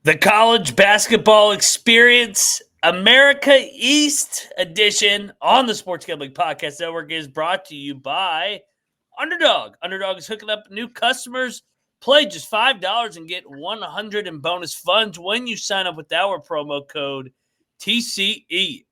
The College Basketball Experience America East edition on the Sports Gambling Podcast Network is brought to you by Underdog. Underdog is hooking up new customers. Play just $5 and get $100 in bonus funds when you sign up with our promo code TCESGPN.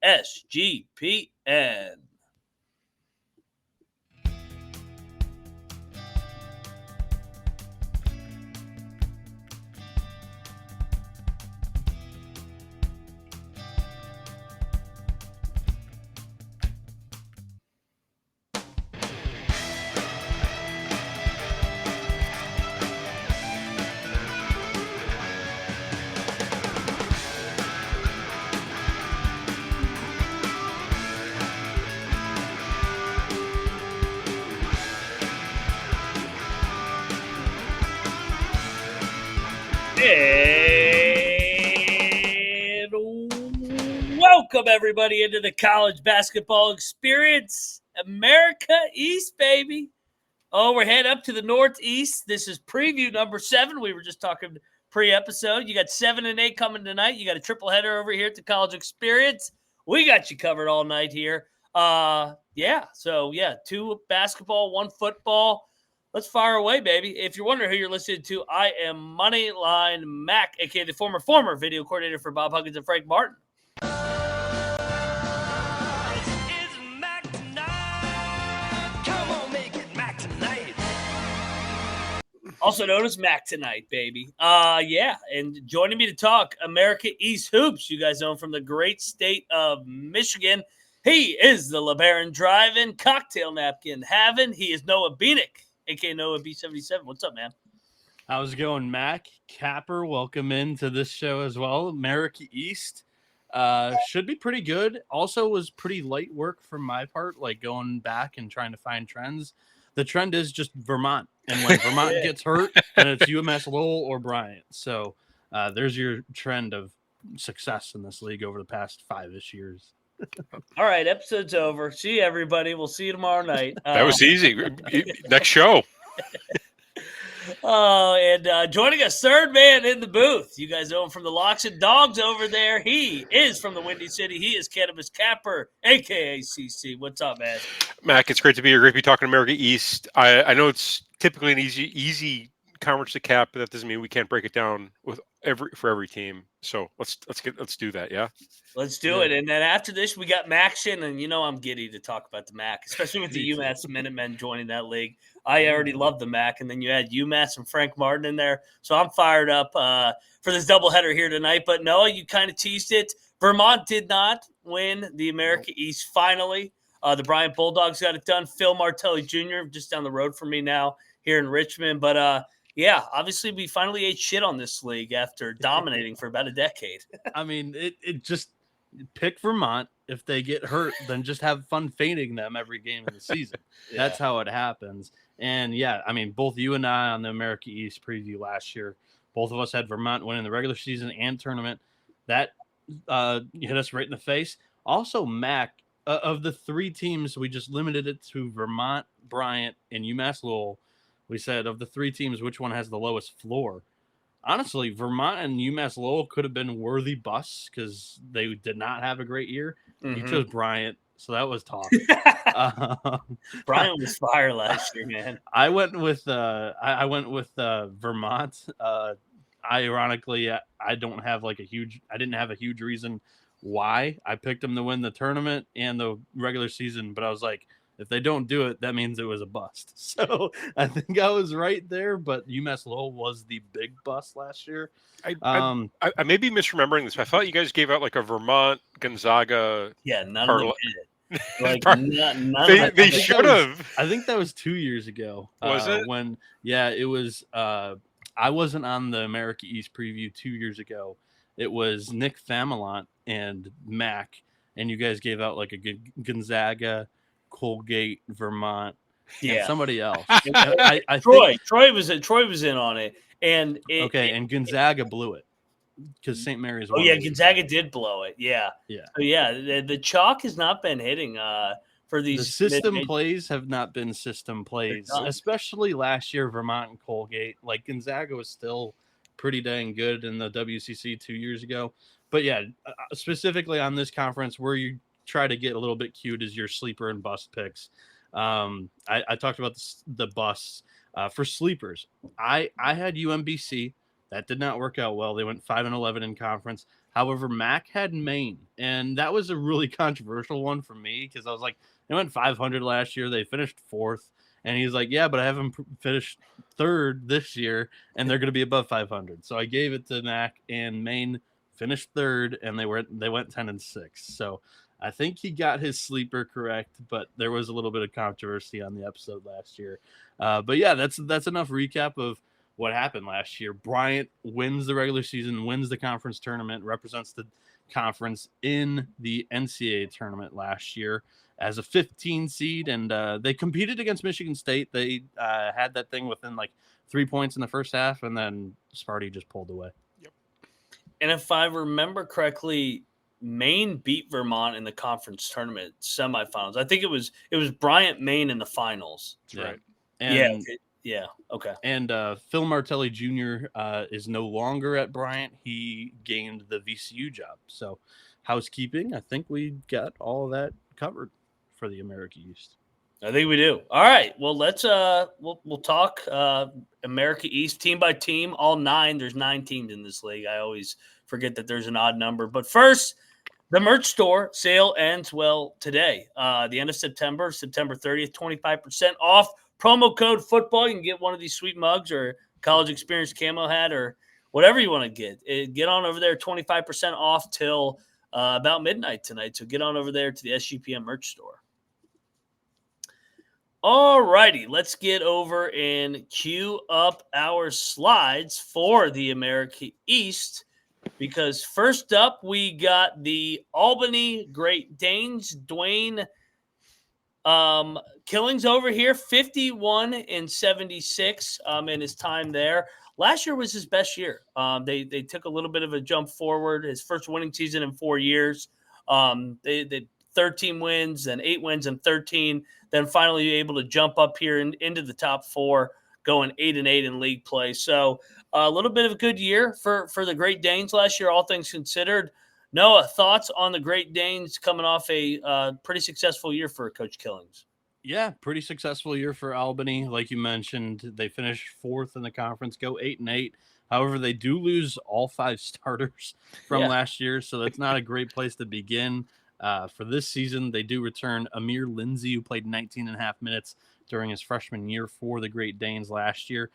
And welcome everybody into the College Basketball Experience America East, baby. Oh, we're heading up to the Northeast. This is preview number 7. We were just talking pre-episode. You got 7 and 8 coming tonight. You got a triple header over here at the College Experience. We got you covered all night here. 2 basketball, 1 football. Let's fire away, baby. If you're wondering who you're listening to, I am Moneyline Mac, a.k.a. the former video coordinator for Bob Huggins and Frank Martin. It's Mac tonight. Come on, make it Mac tonight. Also known as Mac Tonight, baby. And joining me to talk America East Hoops, you guys know him from the great state of Michigan. He is the LeBaron Drive-In Cocktail Napkin Having. He is Noah Bienick, a.k.a. Noah B77. What's up, man? How's it going, Mac? Capper, welcome into this show as well. America East should be pretty good. Also was pretty light work from my part, like going back and trying to find trends. The trend is just Vermont. And when Vermont gets hurt, then it's UMS Lowell or Bryant. So there's your trend of success in this league over the past 5-ish years. All right, episode's over. See you, everybody. We'll see you tomorrow night. That was easy. Next show. Joining us, third man in the booth. You guys know him from the Locks and Dogs over there. He is from the Windy City. He is Cannabis Capper, a.k.a. CC. What's up, man? Mac, it's great to be here. Great to be talking America East. I know it's typically an easy conference to cap, but that doesn't mean we can't break it down for every team. So let's do that. Yeah. Let's do it. And then after this, we got Maction, and I'm giddy to talk about the MAC, especially with the UMass Minutemen joining that league. I already love the MAC, and then you had UMass and Frank Martin in there. So I'm fired up for this doubleheader here tonight. But Noah, you kind of teased it. Vermont did not win the America East finally. The Bryant Bulldogs got it done. Phil Martelli Jr. just down the road from me now here in Richmond. But obviously we finally ate shit on this league after dominating for about a decade. I mean, it just pick Vermont. If they get hurt, then just have fun fading them every game of the season. That's how it happens. And both you and I on the America East preview last year, both of us had Vermont winning the regular season and tournament. That hit us right in the face. Also, Mac, of the 3 teams, we just limited it to Vermont, Bryant, and UMass Lowell. We said of the 3 teams, which one has the lowest floor? Honestly, Vermont and UMass Lowell could have been worthy busts because they did not have a great year. Mm-hmm. You chose Bryant, so that was tough. Brian was fire last year, man. I went with Vermont. Ironically, I didn't have a huge reason why I picked them to win the tournament and the regular season, but I was like, if they don't do it, that means it was a bust. So I think I was right there, but UMass Lowell was the big bust last year. I may be misremembering this. I thought you guys gave out like a Vermont Gonzaga. Yeah, none of them did. They should have. I think that was 2 years ago. Was it? It was. I wasn't on the America East preview 2 years ago. It was Nick Famelant and Mac, and you guys gave out like a Gonzaga, Colgate, Vermont, and somebody else. Troy was in on it, and and Gonzaga blew it because St. Mary's. Gonzaga did blow it. Yeah. So the chalk has not been hitting for these. The system plays have not been system plays, especially last year. Vermont and Colgate, like Gonzaga was still pretty dang good in the WCC 2 years ago. But yeah, specifically on this conference where you try to get a little bit cute is your sleeper and bust picks. I talked about the busts for sleepers. I had UMBC. That did not work out well. They went 5-11 in conference. However, Mac had Maine, and that was a really controversial one for me because I was like, they went 500 last year. They finished 4th. And he's like, yeah, but I haven't finished 3rd this year, and they're going to be above 500. So I gave it to Mac, and Maine finished 3rd, and they went 10-6. So I think he got his sleeper correct, but there was a little bit of controversy on the episode last year. But yeah, that's enough recap of what happened last year. Bryant wins the regular season, wins the conference tournament, represents the conference in the NCAA tournament last year as a 15 seed, and they competed against Michigan State. They had that thing within like 3 points in the first half, and then Sparty just pulled away. Yep. And if I remember correctly, Maine beat Vermont in the conference tournament semifinals. I think it was Bryant Maine in the finals. That's right. And, yeah. Okay. And Phil Martelli Jr. Is no longer at Bryant. He gained the VCU job. So housekeeping, I think we got all of that covered for the America East. I think we do. All right. Well, let's we'll talk America East team by team. All 9. There's 9 teams in this league. I always forget that there's an odd number. But first, the merch store sale ends today. The end of September 30th, 25% off. Promo code football. You can get one of these sweet mugs or college experience camo hat or whatever you want to get. Get on over there. 25% off till about midnight tonight. So get on over there to the SGPN merch store. All righty, let's get over and queue up our slides for the America East, because first up we got the Albany Great Danes. Dwayne Killings over here, 51-76 in his time there. Last year was his best year. They took a little bit of a jump forward. His first winning season in 4 years. They 13 wins, then 8 wins and 13. Then finally able to jump up here into the top 4, going 8-8 in league play. So a little bit of a good year for the Great Danes last year, all things considered. Noah, thoughts on the Great Danes coming off a pretty successful year for Coach Killings? Yeah, pretty successful year for Albany. Like you mentioned, they finished 4th in the conference, go 8-8. However, they do lose all 5 starters from last year, so that's not a great place to begin. For this season, they do return Amir Lindsay, who played 19.5 minutes during his freshman year for the Great Danes last year.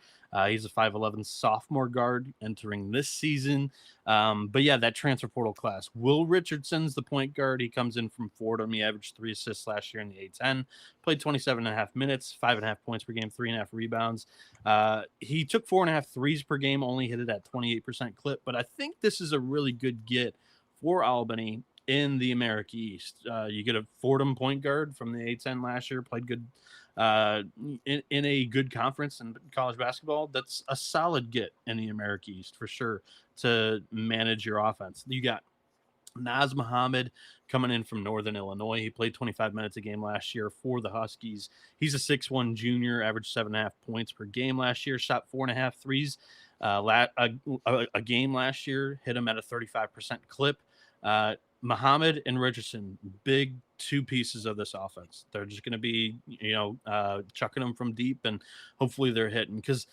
He's a 5'11 sophomore guard entering this season. But yeah, that transfer portal class. Will Richardson's the point guard. He comes in from Fordham. He averaged 3 assists last year in the A10. Played 27.5 minutes, 5.5 points per game, 3.5 rebounds. He took 4.5 threes per game, only hit it at 28% clip. But I think this is a really good get for Albany in the America East. You get a Fordham point guard from the A10 last year, played good in a good conference in college basketball. That's a solid get in the America East for sure to manage your offense. You got Naz Muhammad coming in from Northern Illinois. He played 25 minutes a game last year for the Huskies. He's a 6'1 junior, averaged 7.5 points per game last year, shot 4.5 threes a game last year, hit him at a 35% clip. Muhammad and Richardson, big 2 pieces of this offense. They're just going to be, chucking them from deep, and hopefully they're hitting, because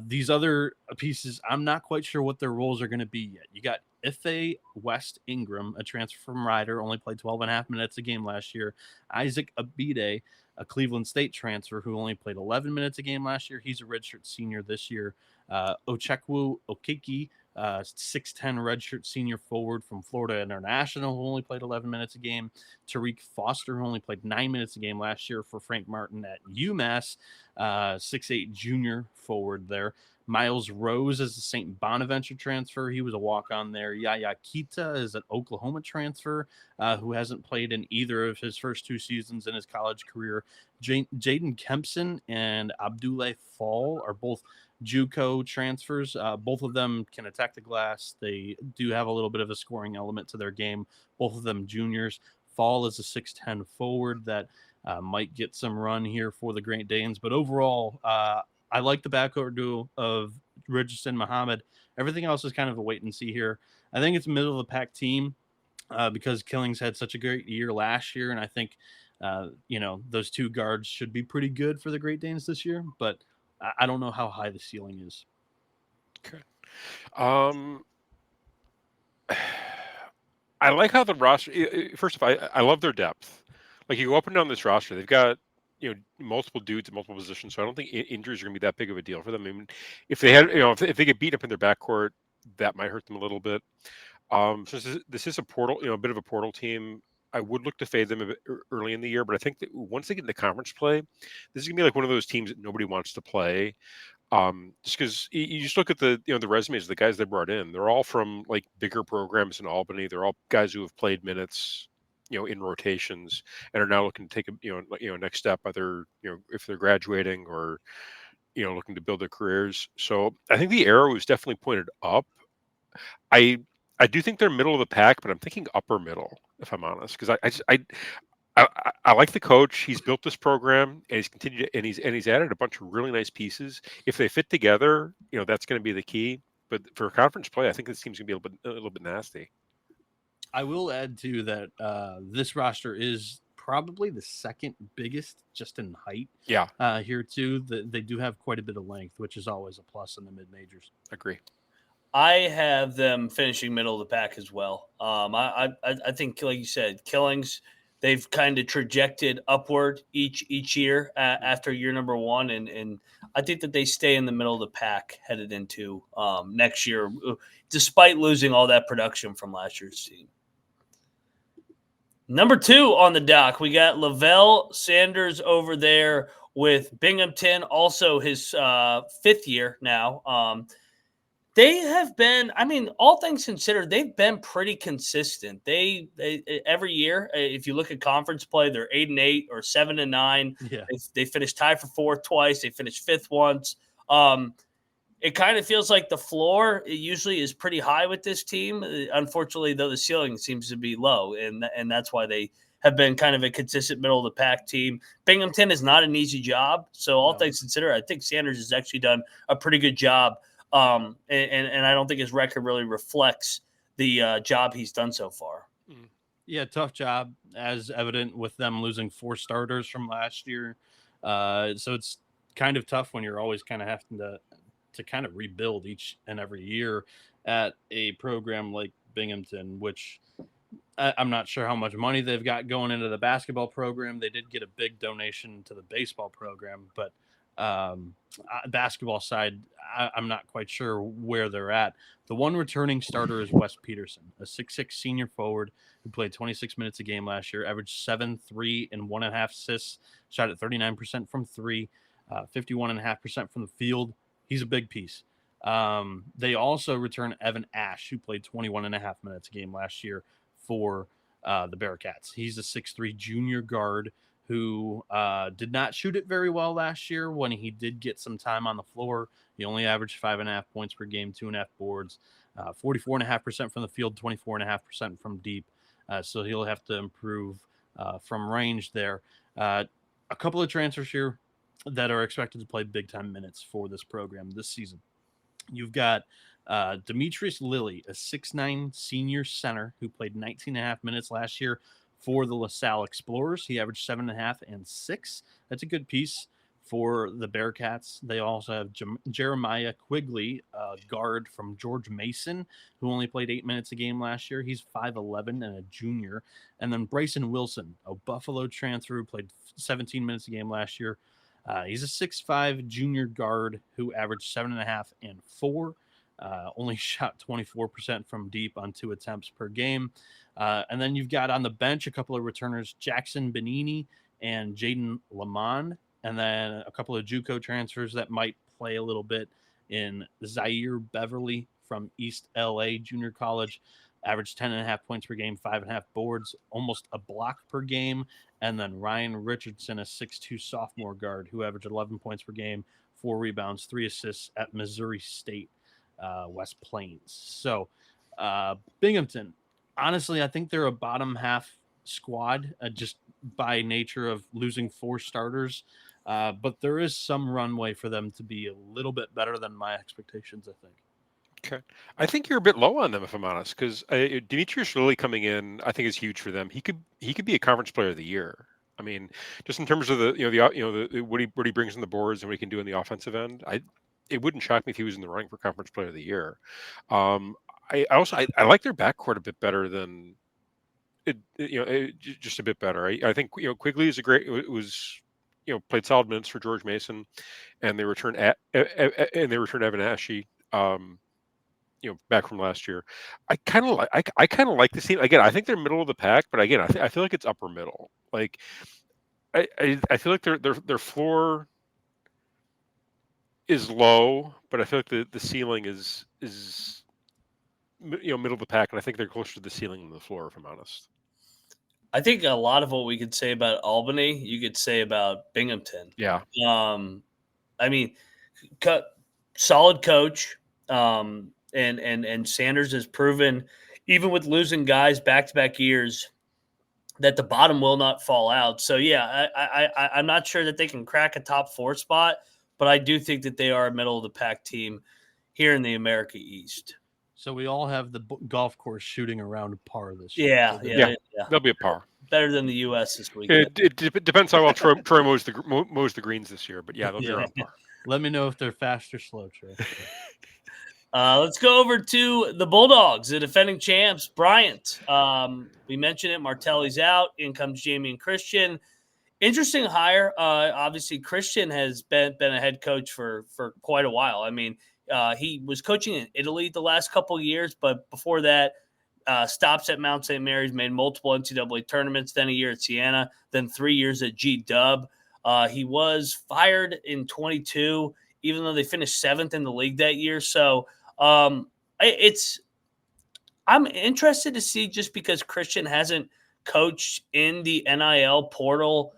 these other pieces, I'm not quite sure what their roles are going to be yet. You got Ife West Ingram, a transfer from Rider, only played 12.5 minutes a game last year. Isaac Abide, a Cleveland State transfer who only played 11 minutes a game last year. He's a redshirt senior this year. Ochekwu Okeke, 6'10 redshirt senior forward from Florida International, who only played 11 minutes a game. Tariq Foster, who only played 9 minutes a game last year for Frank Martin at UMass, 6'8 junior forward there. Miles Rose is a St. Bonaventure transfer. He was a walk-on there. Yaya Kita is an Oklahoma transfer who hasn't played in either of his first 2 seasons in his college career. Jaden Kempson and Abdullah Fall are both JUCO transfers. Both of them can attack the glass. They do have a little bit of a scoring element to their game. Both of them juniors. Fall is a 6'10 forward that might get some run here for the Great Danes. But overall, I like the backcourt duo of Richardson, Muhammad. Everything else is kind of a wait and see here. I think it's a middle of the pack team because Killings had such a great year last year, and I think those two guards should be pretty good for the Great Danes this year. But I don't know how high the ceiling is. Okay. I like how the roster. First of all, I love their depth. Like you go up and down this roster, they've got multiple dudes at multiple positions. So I don't think injuries are going to be that big of a deal for them. I mean, if they had if they get beat up in their backcourt, that might hurt them a little bit. So this is a portal, a bit of a portal team. I would look to fade them a bit early in the year, but I think that once they get into conference play, this is gonna be like one of those teams that nobody wants to play. Just because you just look at the the resumes of the guys they brought in, they're all from like bigger programs in Albany. They're all guys who have played minutes, in rotations, and are now looking to take a next step, either if they're graduating or looking to build their careers. So I think the arrow is definitely pointed up. I do think they're middle of the pack, but I'm thinking upper middle, if I'm honest, because I like the coach. He's built this program, and he's continued, and he's added a bunch of really nice pieces. If they fit together, that's going to be the key. But for conference play, I think this team's going to be a little bit nasty. I will add too that this roster is probably the second biggest just in height. Yeah. Here too, they do have quite a bit of length, which is always a plus in the mid majors. Agree. I have them finishing middle of the pack as well. I think, like you said, Killings, they've kind of trajected upward each year after year number one, and I think that they stay in the middle of the pack headed into next year, despite losing all that production from last year's team. Number 2 on the dock, we got LeVell Sanders over there with Binghamton, also his 5th year now. They have been, all things considered, they've been pretty consistent. They every year, if you look at conference play, they're 8-8 or 7-9. Yeah. They finished tied for 4th twice. They finished 5th once. It kind of feels like the floor usually is pretty high with this team. Unfortunately, though, the ceiling seems to be low, and that's why they have been kind of a consistent middle of the pack team. Binghamton is not an easy job, so all things considered, I think Sanders has actually done a pretty good job. And I don't think his record really reflects the job he's done so far. Yeah, tough job, as evident with them losing 4 starters from last year. So it's kind of tough when you're always kind of having to kind of rebuild each and every year at a program like Binghamton, which I'm not sure how much money they've got going into the basketball program. They did get a big donation to the baseball program, but basketball side, I'm not quite sure where they're at. The one returning starter is Wes Peterson, a 6'6" senior forward who played 26 minutes a game last year, averaged 7, 3, and 1.5 assists, shot at 39% from 3, 51.5% from the field. He's a big piece. They also return Evan Ash, who played 21.5 minutes a game last year for the Bearcats. He's a 6'3" junior guard who did not shoot it very well last year. When he did get some time on the floor, he only averaged 5.5 points per game, 2.5 boards, 44.5% from the field, 24.5% from deep. So he'll have to improve from range there. A couple of transfers here that are expected to play big-time minutes for this program this season. You've got Demetrius Lilly, a 6'9" senior center who played 19.5 minutes last year for the LaSalle Explorers. He averaged 7.5 and 6. That's a good piece for the Bearcats. They also have Jeremiah Quigley, a guard from George Mason, who only played 8 minutes a game last year. He's 5'11" and a junior. And then Bryson Wilson, a Buffalo transfer who played 17 minutes a game last year. He's a 6'5" junior guard who averaged 7.5 and 4. Only shot 24% from deep on 2 attempts per game. And then you've got on the bench a couple of returners, Jackson Benini and Jaden Lamond, and then a couple of JUCO transfers that might play a little bit in Zaire Beverly from East LA Junior College, averaged 10.5 points per game, 5.5 boards, almost a block per game. And then Ryan Richardson, a 6'2" sophomore guard who averaged 11 points per game, 4 rebounds, 3 assists at Missouri State, West Plains. So Binghamton, honestly, I think they're a bottom half squad just by nature of losing 4 starters. But there is some runway for them to be a little bit better than my expectations, I think. Okay. I think you're a bit low on them, if I'm honest, because Demetrius Lilly coming in, I think is huge for them. He could be a conference player of the year. I mean, just in terms of what he brings on the boards and what he can do in the offensive end, it wouldn't shock me if he was in the running for conference player of the year. I like their backcourt a bit better than just a bit better. I think Quigley is played solid minutes for George Mason, and they returned Evan Ashe. Back from last year. I kind of like this team. Again, I think they're middle of the pack, but again, I feel like it's upper middle. Like I feel like their floor is low, but I feel like the ceiling is middle of the pack, and I think they're closer to the ceiling than the floor, if I'm honest. I think a lot of what we could say about Albany, you could say about Binghamton. Yeah. I mean, solid coach. And Sanders has proven, even with losing guys back-to-back years, that the bottom will not fall out. So, yeah, I'm not sure that they can crack a top 4 spot, but I do think that they are a middle-of-the-pack team here in the America East. So we all have the golf course shooting around par this year. Yeah. They'll be a par. Better than the U.S. this week. It depends how well Troy mows the greens this year, but yeah, they'll be around par. Let me know if they're fast or slow, Troy. Let's go over to the Bulldogs, the defending champs, Bryant. We mentioned it. Martelli's out. In comes Jamion Christian. Interesting hire. Obviously, Christian has been a head coach for quite a while. I mean, he was coaching in Italy the last couple of years, but before that, stops at Mount St. Mary's, made multiple NCAA tournaments, then a year at Siena, then 3 years at G-Dub. He was fired in 22, even though they finished 7th in the league that year. So I'm interested to see, just because Christian hasn't coached in the NIL portal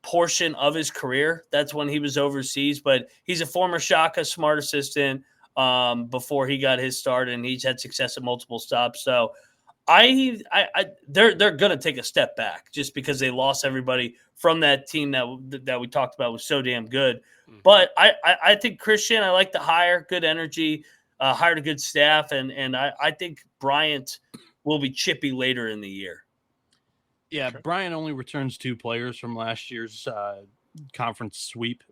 portion of his career. That's when he was overseas, but he's a former Shaka Smart assistant before he got his start, and he's had success at multiple stops. So they're going to take a step back just because they lost everybody from that team that we talked about was so damn good. Mm-hmm. But I think Christian, I like the hire, good energy, hired a good staff, and I think Bryant will be chippy later in the year. Yeah, sure. Bryant only returns 2 players from last year's conference sweep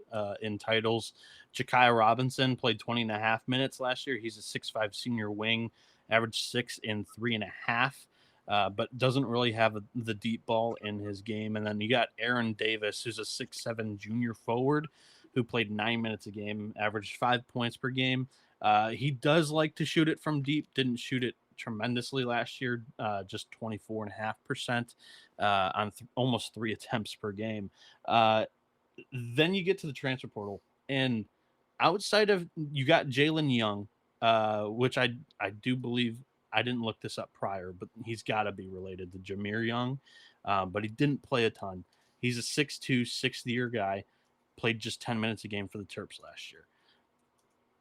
in titles. Ja'Kai Robinson played 20.5 minutes last year. He's a 6'5" senior wing, averaged 6 in 3.5, but doesn't really have the deep ball in his game. And then you got Aaron Davis, who's a 6'7" junior forward who played 9 minutes a game, averaged 5 points per game. He does like to shoot it from deep, didn't shoot it tremendously last year, just 24.5% on almost 3 attempts per game. Then you get to the transfer portal, and outside of, you got Jalen Young, which I do believe, I didn't look this up prior, but he's got to be related to Jameer Young, but he didn't play a ton. He's a 6'2", 6th-year guy, played just 10 minutes a game for the Terps last year.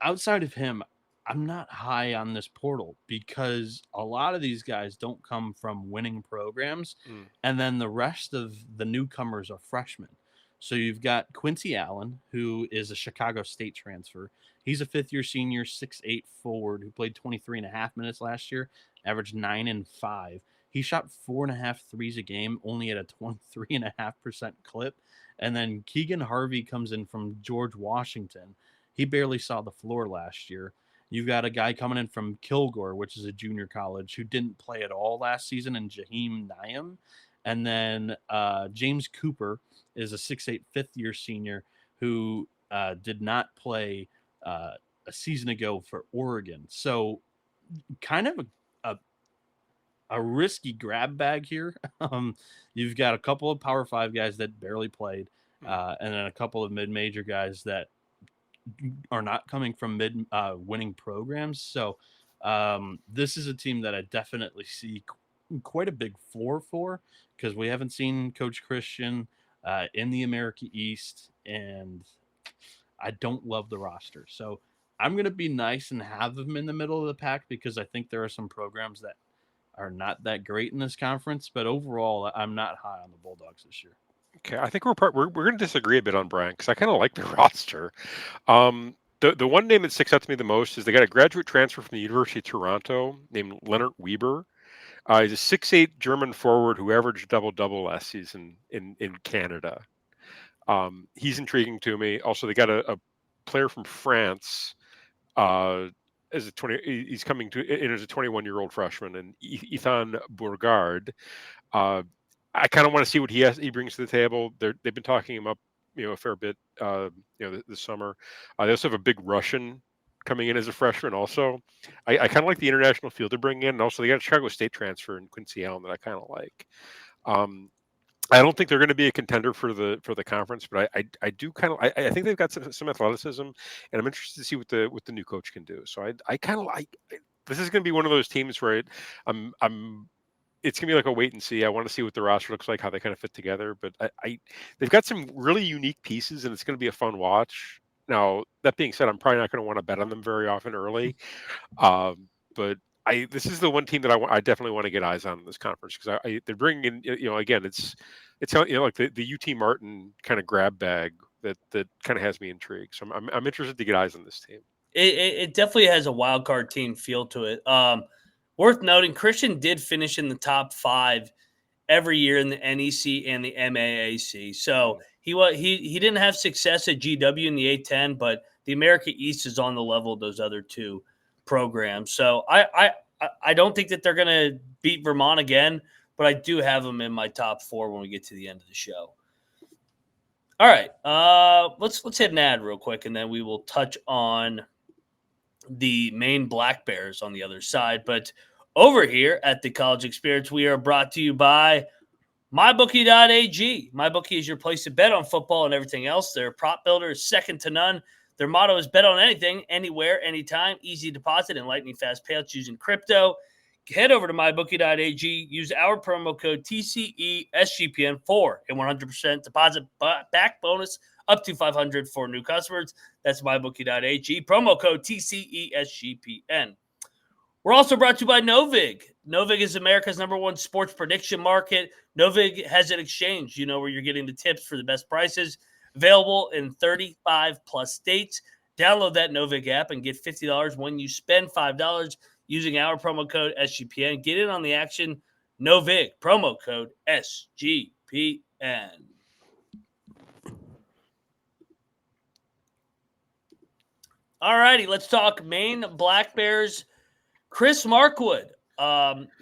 Outside of him, I'm not high on this portal because a lot of these guys don't come from winning programs, and then the rest of the newcomers are freshmen. So you've got Quincy Allen, who is a Chicago State transfer. He's a 5th-year senior, 6'8" forward who played 23.5 minutes last year, averaged 9 and 5. He shot 4.5 threes a game, only at a 23.5% clip. And then Keegan Harvey comes in from George Washington. He barely saw the floor last year. You've got a guy coming in from Kilgore, which is a junior college, who didn't play at all last season, in Jaheim Nyam. And then James Cooper is a 6'8", 5th-year senior who did not play a season ago for Oregon. So kind of a risky grab bag here. You've got a couple of Power 5 guys that barely played, and then a couple of mid-major guys that are not coming from winning programs. So this is a team that I definitely see quite a big floor for, because we haven't seen Coach Christian in the America East, and I don't love the roster. So I'm going to be nice and have them in the middle of the pack, because I think there are some programs that are not that great in this conference, but overall I'm not high on the Bulldogs this year. Okay, I think we're going to disagree a bit on Bryant because I kind of like the roster. The one name that sticks out to me the most is they got a graduate transfer from the University of Toronto named Leonard Weber. He's a 6'8" German forward who averaged double last season in Canada. He's intriguing to me. Also, they got a player from France uh, as a 20. He's coming to in as a 21-year-old freshman, and Ethan Bourgard. Uh, I kind of want to see what he brings to the table. They've been talking him up, a fair bit, this summer. They also have a big Russian coming in as a freshman. Also, I kind of like the international field they're bringing in, and also they got a Chicago State transfer in Quincy Allen that I kind of like. I don't think they're going to be a contender for the conference, but I do kind of I think they've got some athleticism, and I'm interested to see what the new coach can do. So I kind of like this is going to be one of those teams where I'm it's gonna be like a wait and see. I want to see what the roster looks like, how they kind of fit together. But they've got some really unique pieces, and it's going to be a fun watch. Now that being said, I'm probably not going to want to bet on them very often early. But this is the one team that I definitely want to get eyes on in this conference because they're bringing in again it's like the UT Martin kind of grab bag that kind of has me intrigued. So I'm interested to get eyes on this team. It definitely has a wild card team feel to it. Worth noting, Christian did finish in the top 5 every year in the NEC and the MAAC. So he didn't have success at GW in the A10, but the America East is on the level of those other two programs. So I don't think that they're going to beat Vermont again, but I do have them in my top 4 when we get to the end of the show. All right, let's hit an ad real quick, and then we will touch on the Maine Black Bears on the other side. But over here at the College Experience, we are brought to you by MyBookie.ag. MyBookie is your place to bet on football and everything else. Their prop builder is second to none. Their motto is bet on anything, anywhere, anytime, easy deposit, and lightning fast payouts using crypto. Head over to MyBookie.ag. Use our promo code TCESGPN for a 100% deposit back bonus up to $500 for new customers. That's MyBookie.ag. Promo code TCESGPN. We're also brought to you by Novig. Novig is America's #1 sports prediction market. Novig has an exchange, where you're getting the tips for the best prices. Available in 35-plus states. Download that Novig app and get $50 when you spend $5 using our promo code SGPN. Get in on the action. Novig, promo code SGPN. All righty, let's talk Maine Black Bears. Chris Markwood,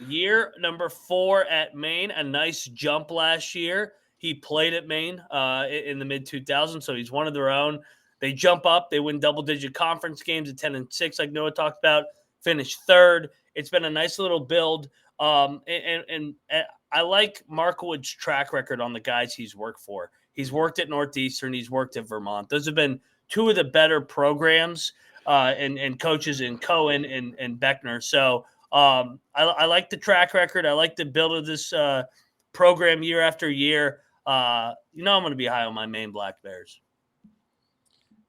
year number 4 at Maine, a nice jump last year. He played at Maine in the mid-2000s, so he's one of their own. They jump up. They win double-digit conference games at 10-6, like Noah talked about, finish 3rd. It's been a nice little build, and I like Markwood's track record on the guys he's worked for. He's worked at Northeastern. He's worked at Vermont. Those have been 2 of the better programs and coaches in Cohen and Beckner. So I like the track record. I like the build of this program year after year. I'm going to be high on my Maine Black Bears.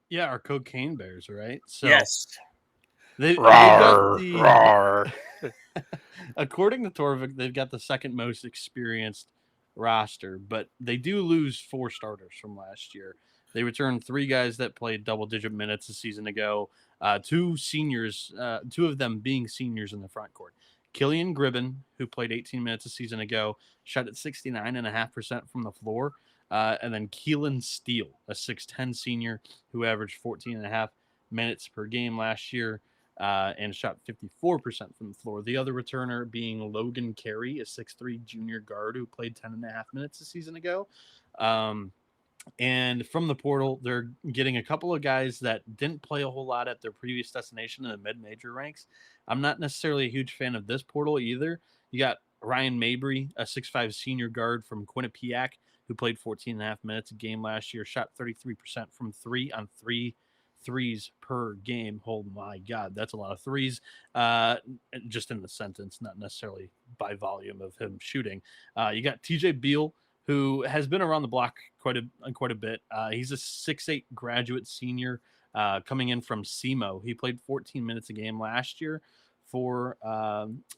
Yeah, our cocaine bears, right? So yes. They've got Rawr. according to Torvik, they've got the second most experienced roster, but they do lose 4 starters from last year. They returned 3 guys that played double-digit minutes a season ago. 2 seniors, 2 of them being seniors in the front court. Killian Gribben, who played 18 minutes a season ago, shot at 69.5% from the floor. And then Keelan Steele, a 6'10 senior who averaged 14.5 minutes per game last year and shot 54% from the floor. The other returner being Logan Carey, a 6'3 junior guard who played 10.5 minutes a season ago. And from the portal, they're getting a couple of guys that didn't play a whole lot at their previous destination in the mid-major ranks. I'm not necessarily a huge fan of this portal either. You got Ryan Mabry, a 6'5 senior guard from Quinnipiac, who played 14.5 minutes a game last year, shot 33% from 3 on 3 threes per game. Oh my God, that's a lot of threes. Just in the sentence, not necessarily by volume of him shooting. You got TJ Beal, who has been around the block quite a bit. He's a 6'8 graduate senior coming in from SEMO. He played 14 minutes a game last year for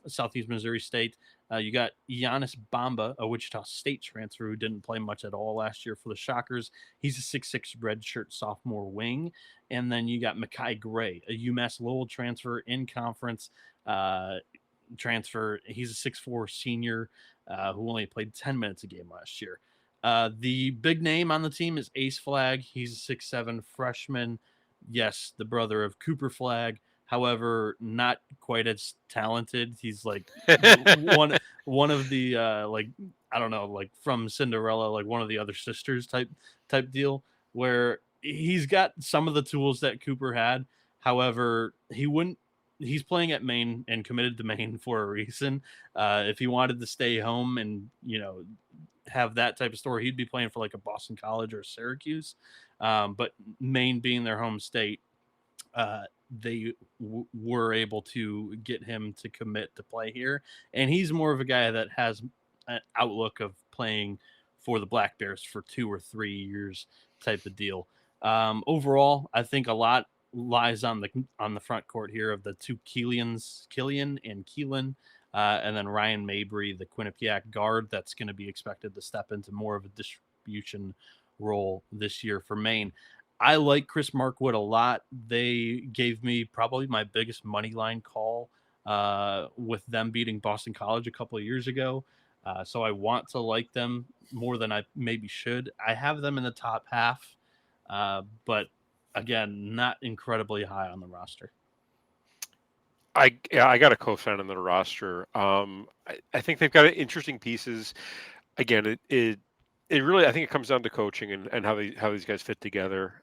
Southeast Missouri State. You got Giannis Bamba, a Wichita State transfer who didn't play much at all last year for the Shockers. He's a 6'6" redshirt sophomore wing. And then you got Makai Gray, a UMass Lowell transfer in conference transfer. He's a 6'4" senior who only played 10 minutes a game last year. The big name on the team is Ace Flag. He's a 6'7" freshman. Yes, the brother of Cooper Flag. However, not quite as talented. He's like one of the like, I don't know, like from Cinderella, like one of the other sisters type deal, where he's got some of the tools that Cooper had. However, he's playing at Maine and committed to Maine for a reason. If he wanted to stay home and, have that type of story, he'd be playing for like a Boston College or Syracuse. But Maine being their home state, they were able to get him to commit to play here. And he's more of a guy that has an outlook of playing for the Black Bears for 2 or 3 years type of deal. Overall, I think a lot lies on the front court here of the two Killian and Keelan, and then Ryan Mabry, the Quinnipiac guard, that's going to be expected to step into more of a distribution role this year for Maine. I like Chris Markwood a lot. They gave me probably my biggest money line call with them beating Boston College a couple of years ago. So I want to like them more than I maybe should. I have them in the top half, but again, not incredibly high on the roster. I got a co-sign on the roster. I think they've got interesting pieces. Again, it really, I think it comes down to coaching and how these guys fit together.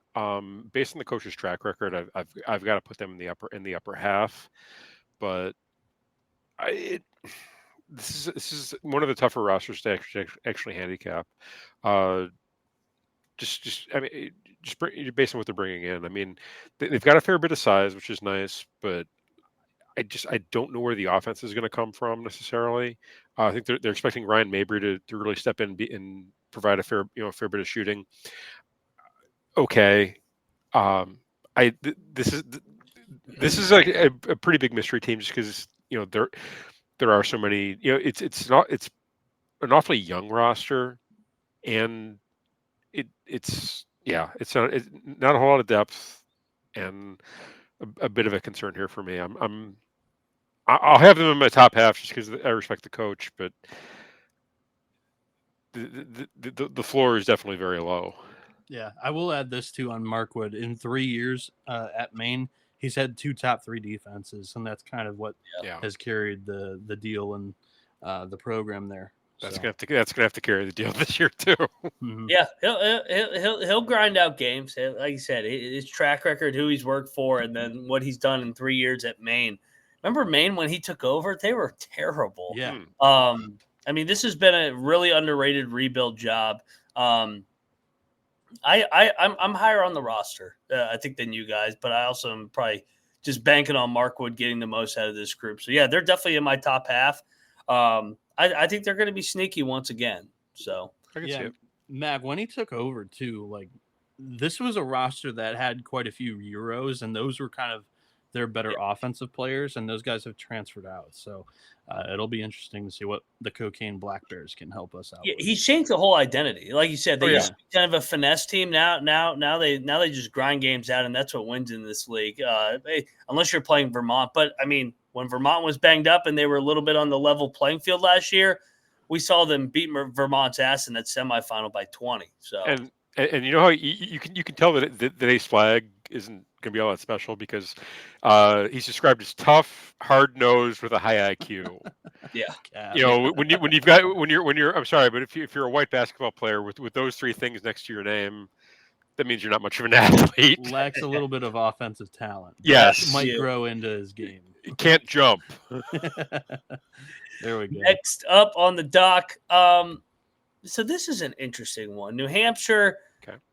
Based on the coach's track record, I've got to put them in the upper half. But this is one of the tougher rosters to actually handicap. Just based on what they're bringing in. I mean, they've got a fair bit of size, which is nice, but I don't know where the offense is going to come from necessarily. I think they're expecting Ryan Mabry to really step in and provide a fair bit of shooting. Okay, this is like a pretty big mystery team just because there are so many. It's an awfully young roster, and it's not a whole lot of depth, and a bit of a concern here for me. I'll have them in my top half just because I respect the coach, but the floor is definitely very low. Yeah, I will add this too on Markwood. In 3 years at Maine, he's had 2 top 3 defenses, and that's kind of what has carried the deal and the program there. That's gonna have to carry the deal this year too. Mm-hmm. Yeah, he'll grind out games. Like you said, his track record, who he's worked for, and then what he's done in 3 years at Maine. Remember Maine when he took over? They were terrible. Yeah. I mean, this has been a really underrated rebuild job. I'm higher on the roster, I think, than you guys, but I also am probably just banking on Markwood getting the most out of this group. So yeah, they're definitely in my top half. I think they're going to be sneaky once again. So I can see it. Mac, when he took over too, like this was a roster that had quite a few Euros, and those were kind of their better offensive players, and those guys have transferred out. So it'll be interesting to see what the Cocaine Black Bears can help us out. Yeah, he's changed the whole identity. Like you said, they used to be kind of a finesse team. Now they just grind games out, and that's what wins in this league. Unless you're playing Vermont, but I mean, when Vermont was banged up and they were a little bit on the level playing field last year, we saw them beat Vermont's ass in that semifinal by 20. So and you know how you can tell that Ace Flag isn't going to be all that special because he's described as tough, hard nosed with a high IQ. Yeah. When you're I'm sorry, but if you're a white basketball player with those 3 things next to your name, that means you're not much of an athlete. Lacks a little bit of offensive talent. Yes, might grow into his game. Can't jump. There we go. Next up on the dock. So this is an interesting one. New Hampshire,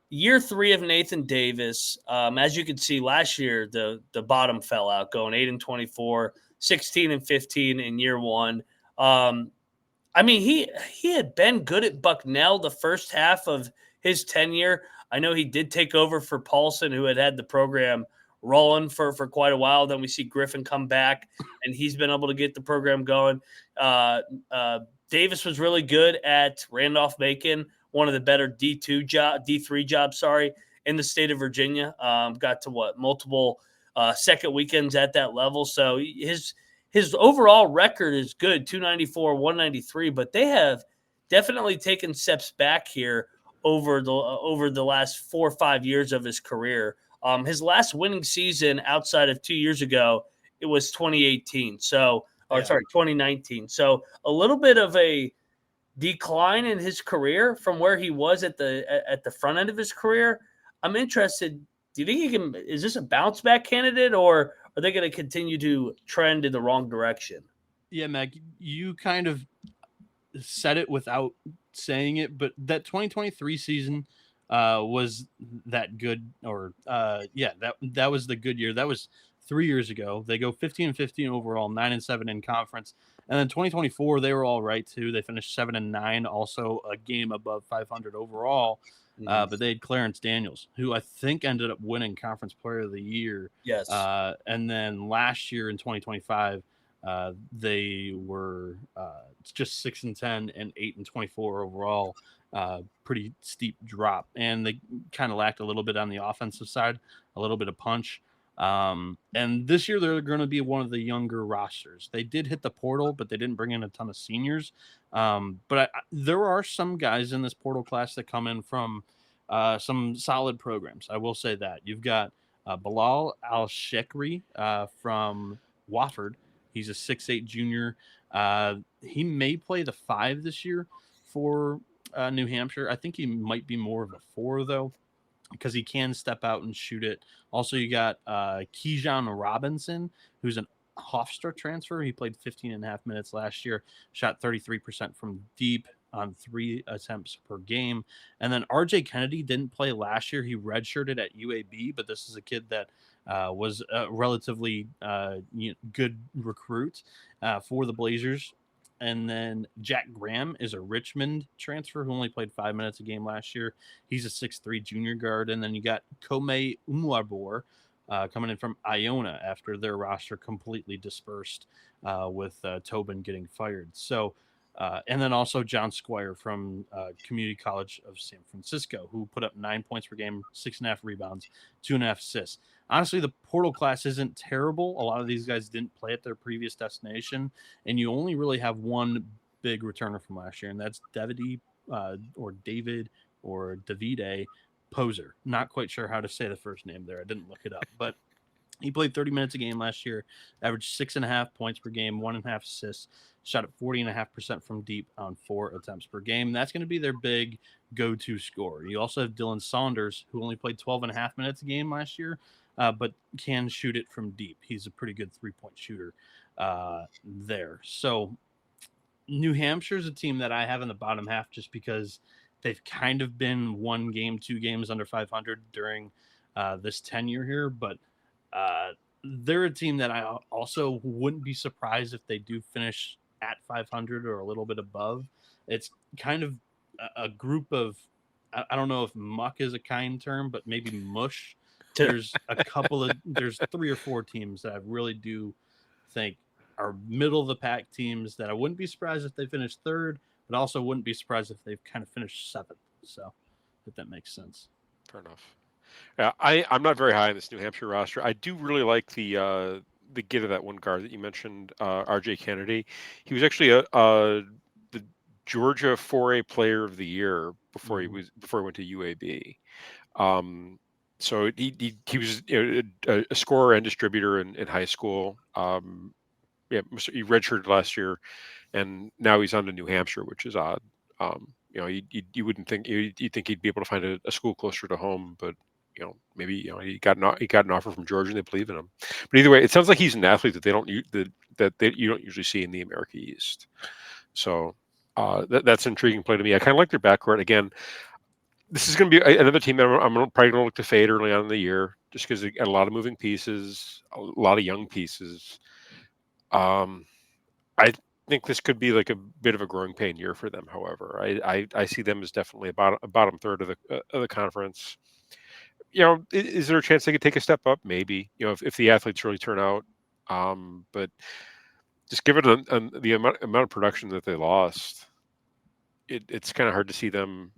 year 3 of Nathan Davis. As you can see, last year the bottom fell out, going 8-24, 16-15 in year 1. I mean, he had been good at Bucknell the first half of his tenure. I know he did take over for Paulson, who had the program rolling for quite a while. Then we see Griffin come back, and he's been able to get the program going. Davis was really good at Randolph-Macon, one of the better D3 jobs, in the state of Virginia. Got to multiple second weekends at that level. So his overall record is good, 294, 193, but they have definitely taken steps back here over the last 4 or 5 years of his career. His last winning season outside of 2 years ago, it was 2018. 2019. So a little bit of a decline in his career from where he was at the front end of his career. I'm interested. Do you think is this a bounce back candidate, or are they going to continue to trend in the wrong direction? Yeah, Mac, you kind of said it without saying it, but that 2023 season was that good, or that was the good year. That was 3 years ago. They go 15-15 overall, 9-7 in conference. And then 2024, they were all right too. They finished 7-9, also a game above 500 overall. But they had Clarence Daniels, who I think ended up winning Conference Player of the Year. Yes. And then last year in 2025, they were just 6-10 and 8-24 overall. Pretty steep drop, and they kind of lacked a little bit on the offensive side, a little bit of punch. And this year they're going to be one of the younger rosters. They did hit the portal, but they didn't bring in a ton of seniors. But there are some guys in this portal class that come in from some solid programs. I will say that. You've got Bilal Al-Shekri from Wofford. He's a 6'8 junior. He may play the 5 this year for New Hampshire. I think he might be more of a 4, though, because he can step out and shoot it. Also, you got Keyshawn Robinson, who's an Hofstra transfer. He played 15.5 minutes last year, shot 33% from deep on 3 attempts per game. And then RJ Kennedy didn't play last year. He redshirted at UAB, but this is a kid that was a relatively good recruit for the Blazers. And then Jack Graham is a Richmond transfer who only played 5 minutes a game last year. He's a 6'3 junior guard. And then you got Kome Umwarbor coming in from Iona after their roster completely dispersed with Tobin getting fired. So, and then also John Squire from Community College of San Francisco, who put up 9 points per game, 6.5 rebounds, 2.5 assists. Honestly, the portal class isn't terrible. A lot of these guys didn't play at their previous destination, and you only really have one big returner from last year, and that's David Poser. Not quite sure how to say the first name there. I didn't look it up, but he played 30 minutes a game last year, averaged 6.5 points per game, 1.5 assists, shot at 40.5% from deep on 4 attempts per game. That's going to be their big go-to scorer. You also have Dylan Saunders, who only played 12.5 minutes a game last year, but can shoot it from deep. He's a pretty good 3-point shooter there. So New Hampshire is a team that I have in the bottom half just because they've kind of been 1 game, 2 games under 500 during this tenure here, but they're a team that I also wouldn't be surprised if they do finish at 500 or a little bit above. It's kind of a group of, I don't know if muck is a kind term, but maybe mush. There's there's 3 or 4 teams that I really do think are middle of the pack teams that I wouldn't be surprised if they finished 3rd, but also wouldn't be surprised if they've kind of finished 7th. So if that makes sense. Fair enough. Yeah, I'm not very high on this New Hampshire roster. I do really like the get of that one guard that you mentioned, RJ Kennedy. He was actually the Georgia 4A Player of the Year before he went to UAB. So he was a scorer and distributor in high school. He redshirted last year, and now he's on to New Hampshire, which is odd. You wouldn't think you'd think he'd be able to find a school closer to home, but maybe he got an offer from Georgia and they believe in him. But either way, it sounds like he's an athlete that you don't usually see in the America East. So that's an intriguing play to me. I kind of like their backcourt. Again, this is going to be another team that I'm probably going to look to fade early on in the year, just because they got a lot of moving pieces, a lot of young pieces. I think this could be like a bit of a growing pain year for them. However, I see them as definitely a bottom third of the conference. is there a chance they could take a step up? Maybe, if the athletes really turn out. But just given the amount of production that they lost, it's kind of hard to see them,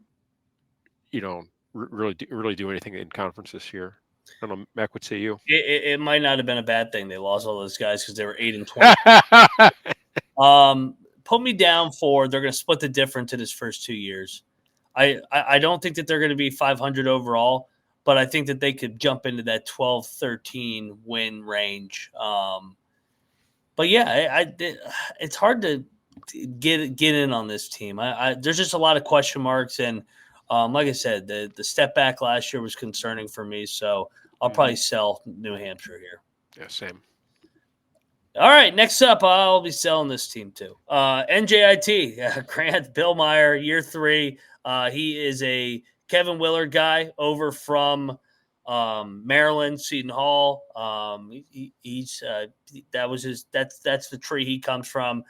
really do anything in conference this year. I don't know, Mac, what say you? It might not have been a bad thing they lost all those guys because they were 8-20. Put me down for they're going to split the difference in his first 2 years. I don't think that they're going to be 500 overall, but I think that they could jump into that 12-13 win range. But yeah, it's hard to get in on this team. There's just a lot of question marks, and like I said, the step back last year was concerning for me. So I'll probably sell New Hampshire here. Yeah, same. All right, next up, I'll be selling this team too. NJIT, Grant Billmeier, year 3. He is a Kevin Willard guy over from Maryland, Seton Hall. That's the tree he comes from.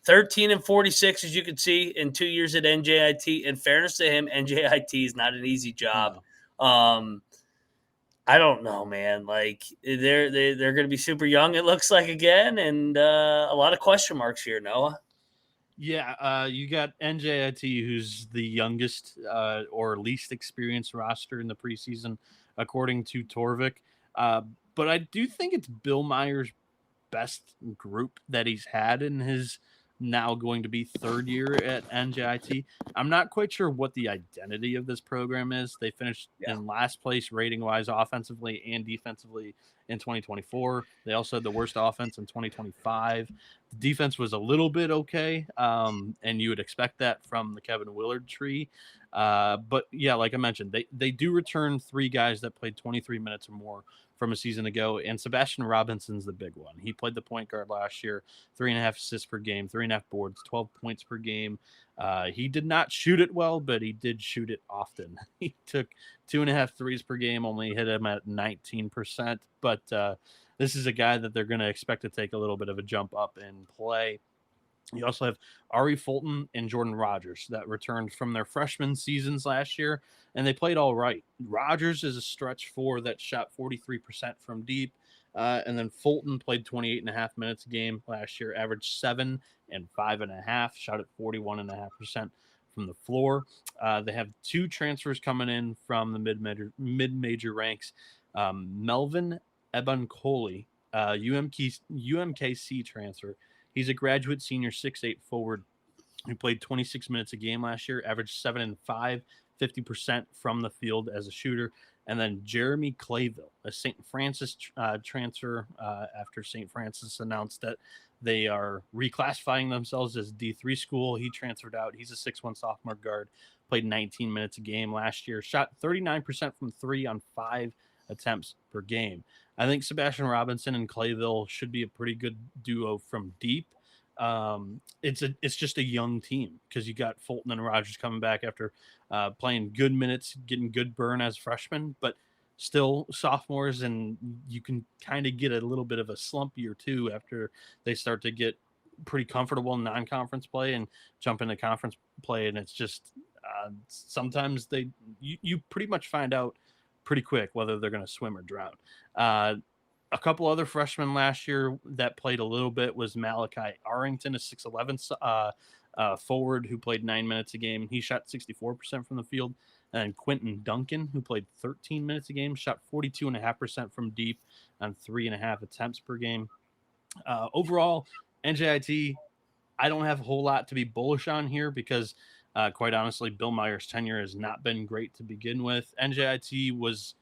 13-46, as you can see, in 2 years at NJIT. In fairness to him, NJIT is not an easy job. No. I don't know, man. Like they're going to be super young, it looks like, again, and a lot of question marks here, Noah. Yeah, you got NJIT, who's the youngest or least experienced roster in the preseason, according to Torvik. But I do think it's Billmeier's best group that he's had in his now going to be third year at NJIT. I'm not quite sure what the identity of this program is. They finished in last place rating-wise offensively and defensively in 2024. They also had the worst offense in 2025. The defense was a little bit okay, and you would expect that from the Kevin Willard tree. But yeah, like I mentioned, they do return 3 guys that played 23 minutes or more from a season ago, and Sebastian Robinson's the big one. He played the point guard last year, 3.5 assists per game, 3.5 boards, 12 points per game. He did not shoot it well, but he did shoot it often. He took 2.5 threes per game, only hit him at 19%. But this is a guy that they're going to expect to take a little bit of a jump up in play. You also have Ari Fulton and Jordan Rogers that returned from their freshman seasons last year, and they played all right. Rogers is a stretch 4 that shot 43% from deep, and then Fulton played 28.5 minutes a game last year, averaged 7 and 5.5, shot at 41.5% from the floor. They have 2 transfers coming in from the mid-major ranks. Melvin Ebankoli, UMKC transfer. He's a graduate senior 6'8" forward who played 26 minutes a game last year, averaged 7 and 5, 50% from the field as a shooter. And then Jeremy Clayville, a St. Francis transfer after St. Francis announced that they are reclassifying themselves as D3 school. He transferred out. He's a 6'1" sophomore guard, played 19 minutes a game last year, shot 39% from 3 on 5 attempts per game. I think Sebastian Robinson and Clayville should be a pretty good duo from deep. It's just a young team because you got Fulton and Rogers coming back after playing good minutes, getting good burn as freshmen, but still sophomores, and you can kind of get a little bit of a slump year too after they start to get pretty comfortable in non-conference play and jump into conference play, and it's just sometimes you pretty much find out pretty quick whether they're going to swim or drown. A couple other freshmen last year that played a little bit was Malachi Arrington, a 6'11" forward who played 9 minutes a game. He shot 64% from the field. And Quentin Duncan, who played 13 minutes a game, shot 42.5% from deep on 3.5 attempts per game. Overall, NJIT, I don't have a whole lot to be bullish on here because quite honestly, Billmeier's tenure has not been great to begin with. NJIT was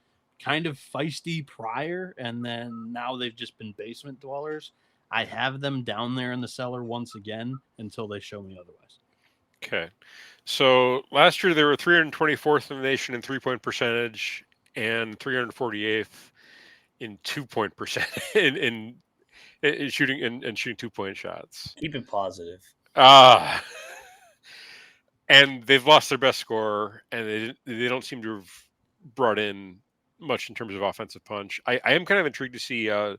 kind of feisty prior, and then now they've just been basement dwellers. I have them down there in the cellar once again until they show me otherwise. Okay. So last year they were 324th in the nation in 3-point percentage and 348th in 2-point percentage in shooting and shooting 2-point shots. Keep it positive. And they've lost their best scorer, and they don't seem to have brought in much in terms of offensive punch. I am kind of intrigued to see the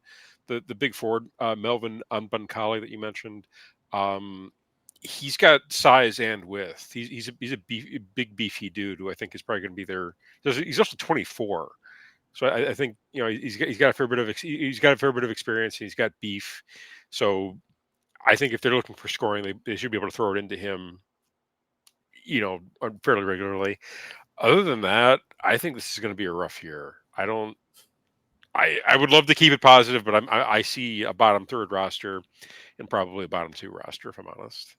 big forward Melvin Ebankoli that you mentioned. He's got size and width. He's a big beefy dude who I think is probably going to be there. He's also 24, So I think he's got a fair bit of he's got a fair bit of experience. And he's got beef. So I think if they're looking for scoring, they should be able to throw it into him, fairly regularly. Other than that, I think this is going to be a rough year. I would love to keep it positive, but I see a bottom third roster and probably a bottom two roster, if I'm honest.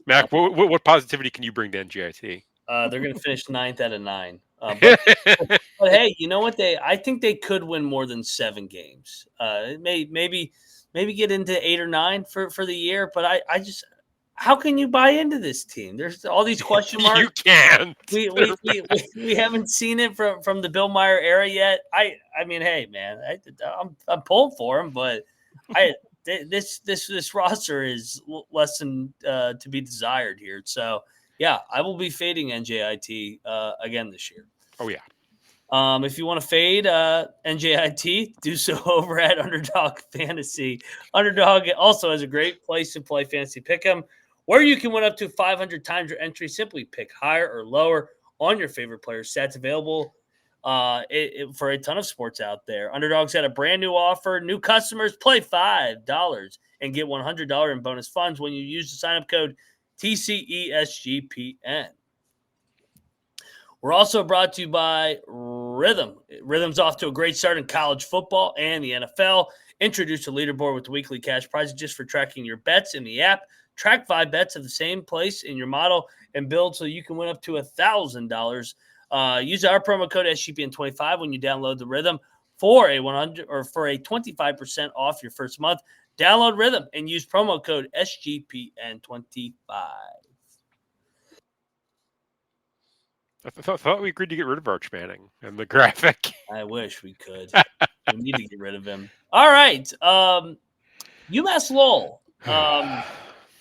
Mac, what positivity can you bring to NJIT? They're going to finish 9th out of 9. But hey, you know what? I think they could win more than 7 games. Maybe get into 8 or 9 for the year. But I just, how can you buy into this team? There's all these question marks. You can't. We haven't seen it from the Billmeier era yet. I mean, hey man, I'm pulling for him, but this roster is less than to be desired here. So yeah, I will be fading NJIT again this year. Oh yeah. If you want to fade NJIT, do so over at Underdog Fantasy. Underdog also has a great place to play fantasy pick'em, where you can win up to 500 times your entry. Simply pick higher or lower on your favorite players' stats, available for a ton of sports out there. Underdog's got a brand new offer. New customers play $5 and get $100 in bonus funds when you use the sign-up code TCESGPN. We're also brought to you by Rhythm. Rhythm's off to a great start in college football and the NFL. Introduce a leaderboard with weekly cash prizes just for tracking your bets in the app. Track 5 bets at the same place in your model and build so you can win up to $1,000. Use our promo code SGPN25 when you download the Rhythm for a 25% off your first month. Download Rhythm and use promo code SGPN25. I thought we agreed to get rid of Arch Manning and the graphic. I wish we could. We need to get rid of him. All right. UMass Lowell.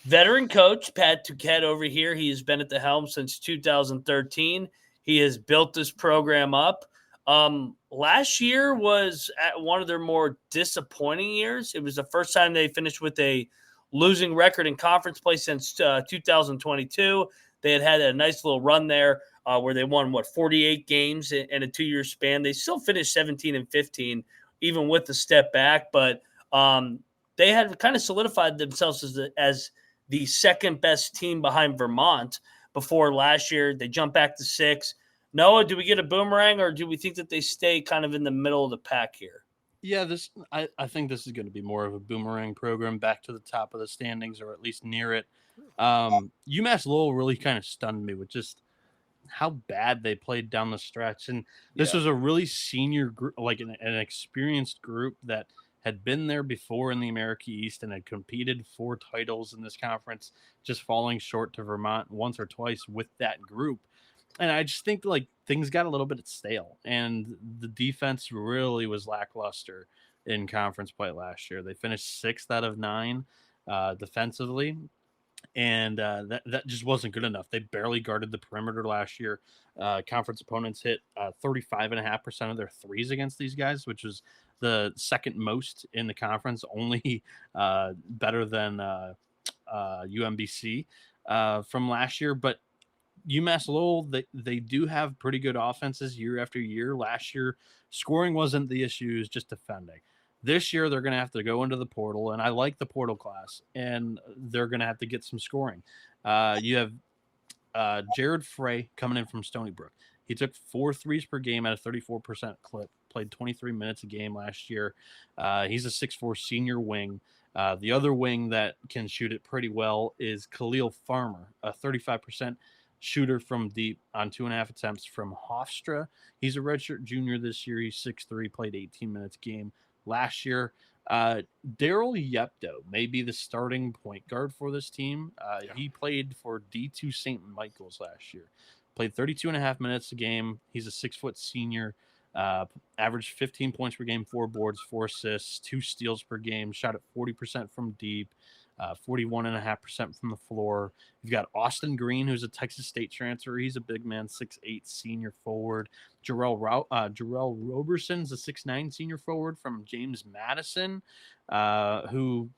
Veteran coach Pat Duquette over here. He has been at the helm since 2013. He has built this program up. Last year was at one of their more disappointing years. It was the first time they finished with a losing record in conference play since 2022. They had a nice little run there where they won, 48 games in a 2-year span. They still finished 17-15, even with the step back. But they had kind of solidified themselves as the second best team behind Vermont before last year. They jumped back to 6. Noah, do we get a boomerang, or do we think that they stay kind of in the middle of the pack here? Yeah, I think this is going to be more of a boomerang program, back to the top of the standings, or at least near it. UMass Lowell really kind of stunned me with just how bad they played down the stretch. And this was a really senior group, like an experienced group that had been there before in the America East and had competed for titles in this conference, just falling short to Vermont once or twice with that group. And I just think like things got a little bit stale, and the defense really was lackluster in conference play last year. They finished 6th out of 9 defensively, and that just wasn't good enough. They barely guarded the perimeter last year. Conference opponents hit 35.5% of their threes against these guys, which is the second most in the conference, only better than UMBC from last year. But UMass Lowell, they do have pretty good offenses year after year. Last year, scoring wasn't the issue, it was just defending. This year, they're going to have to go into the portal, and I like the portal class, and they're going to have to get some scoring. You have Jared Frey coming in from Stony Brook. He took 4 threes per game at a 34% clip, played 23 minutes a game last year. He's a 6'4" senior wing. The other wing that can shoot it pretty well is Khalil Farmer, a 35% shooter from deep on 2.5 attempts from Hofstra. He's a redshirt junior this year. He's 6'3", played 18 minutes a game last year. Daryl Yepto may be the starting point guard for this team. He played for D2 St. Michael's last year. Played 32.5 minutes a game. He's a 6-foot senior. Averaged 15 points per game, 4 boards, 4 assists, 2 steals per game. Shot at 40% from deep. 41.5% from the floor. You've got Austin Green, who's a Texas State transfer. He's a big man, 6'8" senior forward. Jarrell Roberson's a 6'9" senior forward from James Madison, who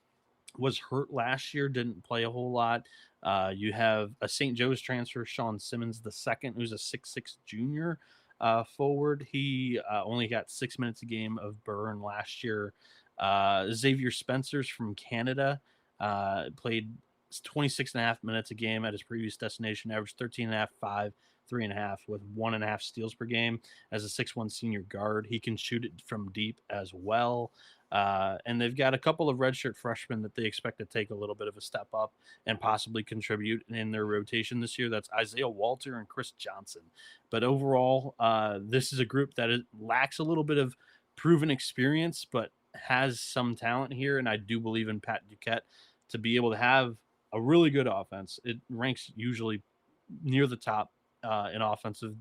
was hurt last year, didn't play a whole lot. You have a St. Joe's transfer, Sean Simmons II, who's a 6'6" junior. forward. He only got 6 minutes a game of burn last year. Xavier Spencer's from Canada played 26.5 minutes a game at his previous destination, averaged 13.5, 5, 3.5 with 1.5 steals per game as a 6'1" senior guard. He can shoot it from deep as well. And they've got a couple of redshirt freshmen that they expect to take a little bit of a step up and possibly contribute in their rotation this year. That's Isaiah Walter and Chris Johnson. But overall, this is a group that lacks a little bit of proven experience, but has some talent here. And I do believe in Pat Duquette to be able to have a really good offense. It ranks usually near the top in offensive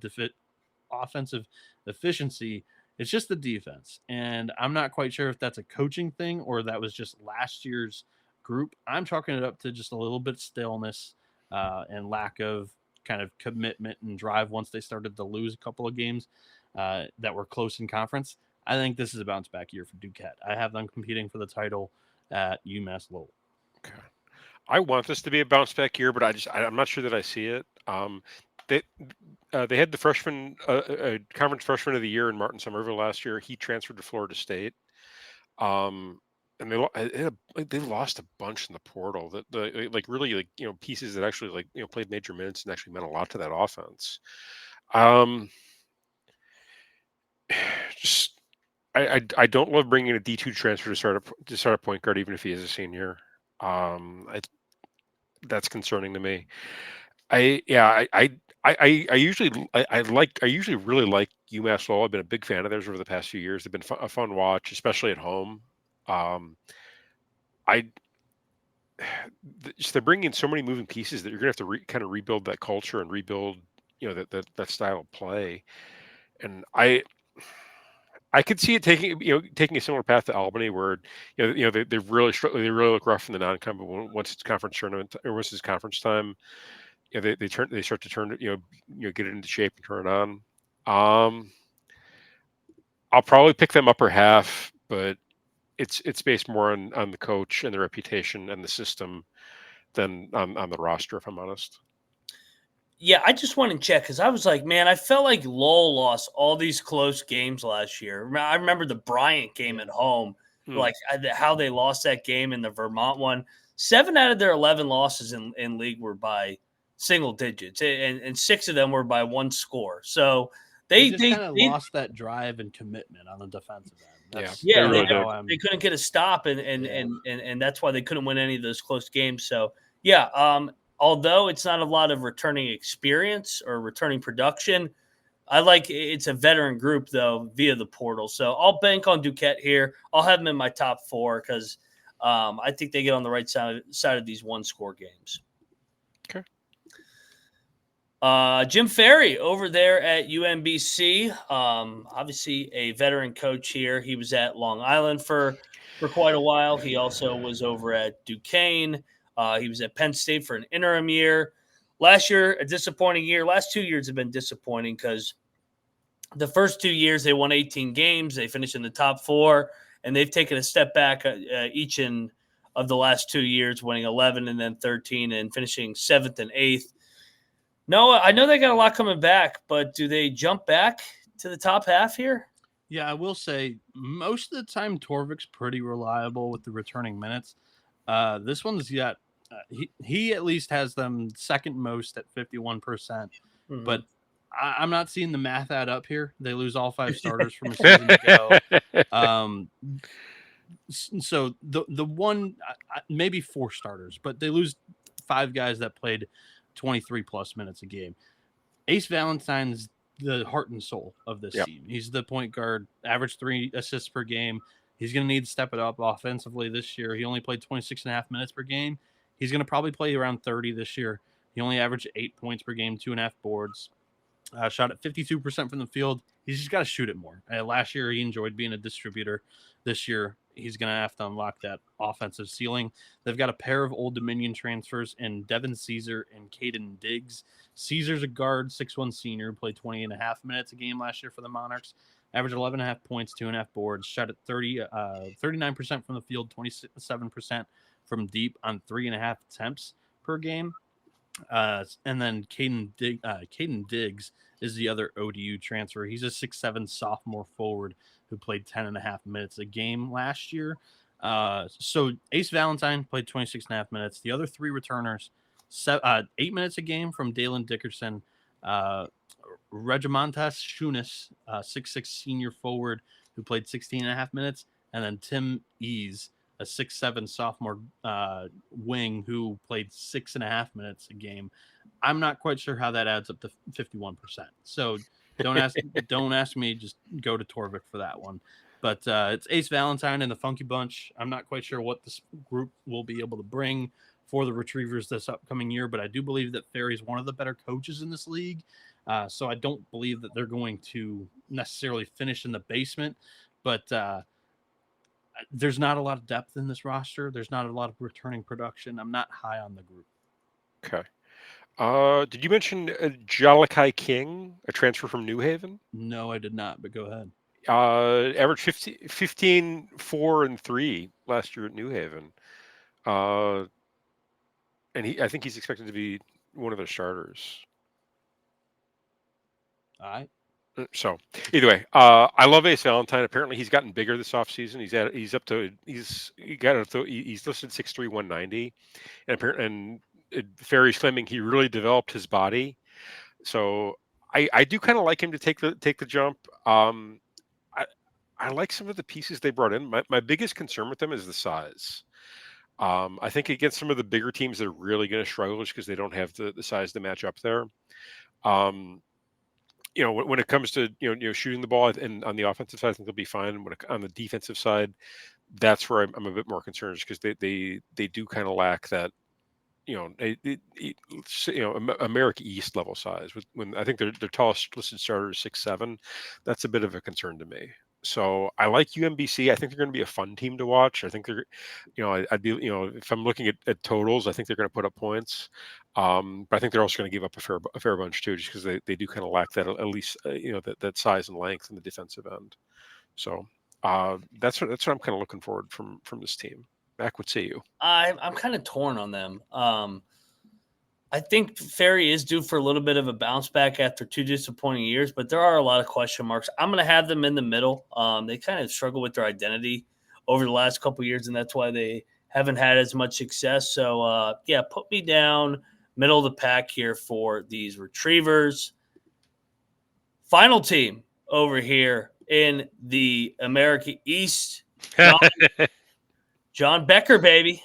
efficiency. It's just the defense. And I'm not quite sure if that's a coaching thing or that was just last year's group. I'm chalking it up to just a little bit stillness and lack of kind of commitment and drive once they started to lose a couple of games that were close in conference. I think this is a bounce back year for Duquette. I have them competing for the title at UMass Lowell. Okay. I want this to be a bounce back year, but I'm not sure that I see it. They had the freshman conference freshman of the year in Martin Somerville last year. He transferred to Florida State, and they lost a bunch in the portal. That pieces that actually played major minutes and actually meant a lot to that offense. I don't love bringing a D2 transfer to start a point guard, even if he is a senior. That's concerning to me. I usually really like UMass Lowell. I've been a big fan of theirs over the past few years. They've been a fun watch, especially at home. They're bringing in so many moving pieces that you're gonna have to kind of rebuild that culture and rebuild that style of play. And I could see it taking a similar path to Albany, where they really look rough in the non-con, but once it's conference tournament or once it's conference time, they start to turn it, get it into shape and turn it on. I'll probably pick them upper half, but it's based more on the coach and the reputation and the system than on the roster, if I'm honest. Yeah, I just want to check because I was like, man, I felt like Lowell lost all these close games last year. I remember the Bryant game at home, like how they lost that game in the Vermont one. 7 out of their 11 losses in league were by single digits, and 6 of them were by 1 score. So they kind of lost that drive and commitment on the defensive end. They couldn't get a stop, and that's why they couldn't win any of those close games. So although it's not a lot of returning experience or returning production, I like it's a veteran group, though, via the portal. So I'll bank on Duquette here. I'll have them in my top 4 because I think they get on the right side of these 1-score games. Okay. Jim Ferry over there at UMBC, obviously a veteran coach here. He was at Long Island for quite a while. He also was over at Duquesne. He was at Penn State for an interim year. Last year, a disappointing year. Last 2 years have been disappointing because the first 2 years they won 18 games. They finished in the top 4, and they've taken a step back each of the last 2 years, winning 11 and then 13 and finishing 7th and 8th. No, I know they got a lot coming back, but do they jump back to the top half here? Yeah, I will say most of the time Torvik's pretty reliable with the returning minutes. This one's got he at least has them second most at 51%, but I'm not seeing the math add up here. They lose all 5 starters from a season ago. So the one maybe 4 starters, but they lose 5 guys that played 23 plus minutes a game. Ace Valentine's the heart and soul of this team. He's the point guard, average 3 assists per game. He's going to need to step it up offensively this year. He only played 26.5 minutes per game. He's going to probably play around 30 this year. He only averaged 8 points per game, 2.5 boards. Shot at 52% from the field. He's just got to shoot it more. Last year, he enjoyed being a distributor. This year, he's going to have to unlock that offensive ceiling. They've got a pair of Old Dominion transfers in Devin Caesar and Caden Diggs. Caesar's a guard, 6'1" senior, played 20.5 minutes a game last year for the Monarchs. Averaged 11.5 points, 2.5 boards, shot at 39% from the field, 27% from deep on 3.5 attempts per game. And then Caden Diggs is the other ODU transfer. He's a 6'7" sophomore forward who played 10.5 minutes a game last year. So Ace Valentine played 26.5 minutes. The other three returners, 8 minutes a game from Dalen Dickerson. Regimontas Shunis, 6'6" senior forward who played 16.5 minutes. And then Tim Ease, a 6'7" sophomore wing who played 6.5 minutes a game. I'm not quite sure how that adds up to 51%. So don't ask me. Just go to Torvik for that one. But it's Ace Valentine and the Funky Bunch. I'm not quite sure what this group will be able to bring for the Retrievers this upcoming year, but I do believe that Ferry's one of the better coaches in this league. So I don't believe that they're going to necessarily finish in the basement, but there's not a lot of depth in this roster. There's not a lot of returning production. I'm not high on the group. Okay. Did you mention Jalakai King, a transfer from New Haven? No, I did not, but go ahead. Average 15, 4, and 3 last year at New Haven. And I think he's expected to be one of the starters. All right. So either way, I love Ace Valentine. Apparently, he's gotten bigger this offseason. He's listed 6'3", 190, and Ferry's claiming he really developed his body. So I do kind of like him to take the jump. I like some of the pieces they brought in. My biggest concern with them is the size. I think against some of the bigger teams, they're really going to struggle just because they don't have the size to match up there. When it comes to shooting the ball and on the offensive side, I think they'll be fine. On the defensive side, that's where I'm a bit more concerned, just because they do kind of lack that America East level size. When I think their tallest listed starter is 6'7", that's a bit of a concern to me. So I like UMBC. I think they're going to be a fun team to watch. I think they're, I'd be, if I'm looking at totals, I think they're going to put up points. But I think they're also going to give up a fair bunch too, just because they do kind of lack that, at least, that size and length in the defensive end. So that's what I'm kind of looking forward from this team. Mac, what say you? I'm kind of torn on them. I think Ferry is due for a little bit of a bounce back after 2 disappointing years, but there are a lot of question marks. I'm going to have them in the middle. They kind of struggle with their identity over the last couple of years, and that's why they haven't had as much success. So, put me down middle of the pack here for these Retrievers. Final team over here in the America East, John Becker, baby.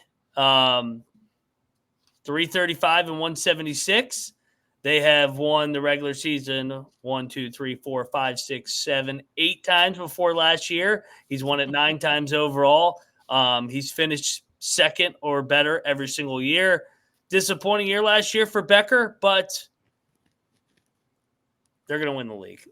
335 and 176. They have won the regular season 1, 2, 3, 4, 5, 6, 7, 8 times before last year. He's won it 9 times overall. He's finished second or better every single year. Disappointing year last year for Becker, but they're going to win the league.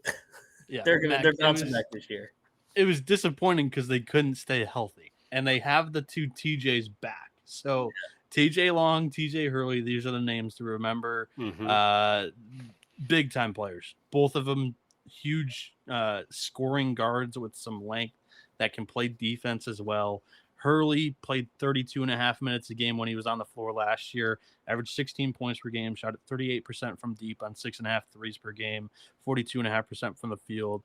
Yeah, they're bouncing back this year. It was disappointing because they couldn't stay healthy, and they have the 2 TJs back. So TJ Long, TJ Hurley, these are the names to remember. Mm-hmm. Big time players, both of them huge scoring guards with some length that can play defense as well. Hurley played 32.5 minutes a game when he was on the floor last year, averaged 16 points per game, shot at 38% from deep on 6.5 threes per game, 42.5% from the field.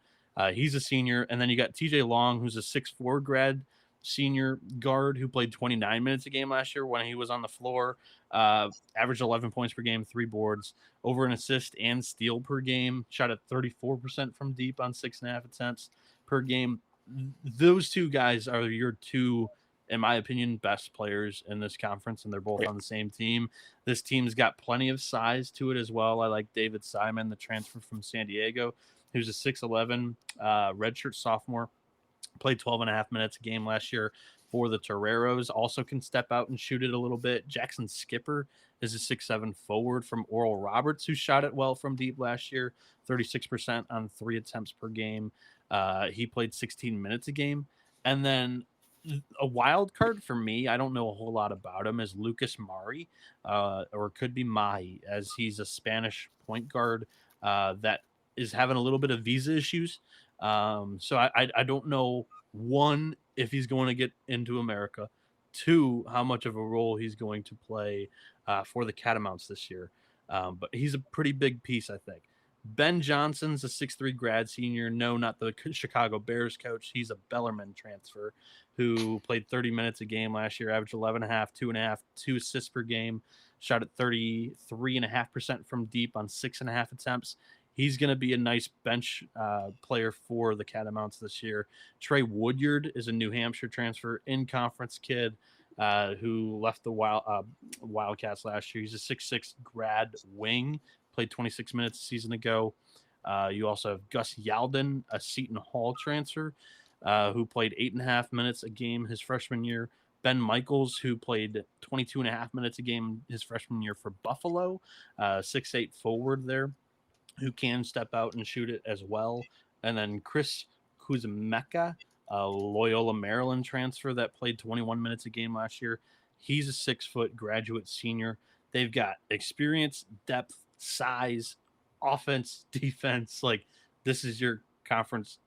He's a senior. And then you got TJ Long, who's a 6'4" grad senior guard who played 29 minutes a game last year when he was on the floor, averaged 11 points per game, 3 boards, over an assist and steal per game, shot at 34% from deep on 6.5 attempts per game. Those 2 guys are your 2, in my opinion, best players in this conference, and they're both on the same team. This team's got plenty of size to it as well. I like David Simon, the transfer from San Diego, who's a 6'11", redshirt sophomore. Played 12.5 minutes a game last year for the Toreros. Also can step out and shoot it a little bit. Jackson Skipper is a 6'7" forward from Oral Roberts, who shot it well from deep last year, 36% on 3 attempts per game. He played 16 minutes a game. And then a wild card for me, I don't know a whole lot about him, is Lucas Mari, or it could be Mahi, as he's a Spanish point guard that is having a little bit of visa issues. So I don't know, one, if he's going to get into America, to how much of a role he's going to play for the Catamounts this year. But he's a pretty big piece, I think. Ben Johnson's a 6'3" grad senior. No, not the Chicago Bears coach. He's a Bellarmine transfer who played 30 minutes a game last year, averaged 11.5, 2.5, 2 assists per game, shot at 33.5% from deep on 6.5 attempts. He's going to be a nice bench player for the Catamounts this year. Trey Woodyard is a New Hampshire transfer, in-conference kid who left the Wildcats last year. He's a 6'6" grad wing, played 26 minutes a season ago. You also have Gus Yalden, a Seton Hall transfer, who played 8.5 minutes a game his freshman year. Ben Michaels, who played 22.5 minutes a game his freshman year for Buffalo, 6'8" forward there, who can step out and shoot it as well. And then Chris Kuzmeka, a Loyola Maryland transfer that played 21 minutes a game last year. He's a 6-foot graduate senior. They've got experience, depth, size, offense, defense. Like, this is your conference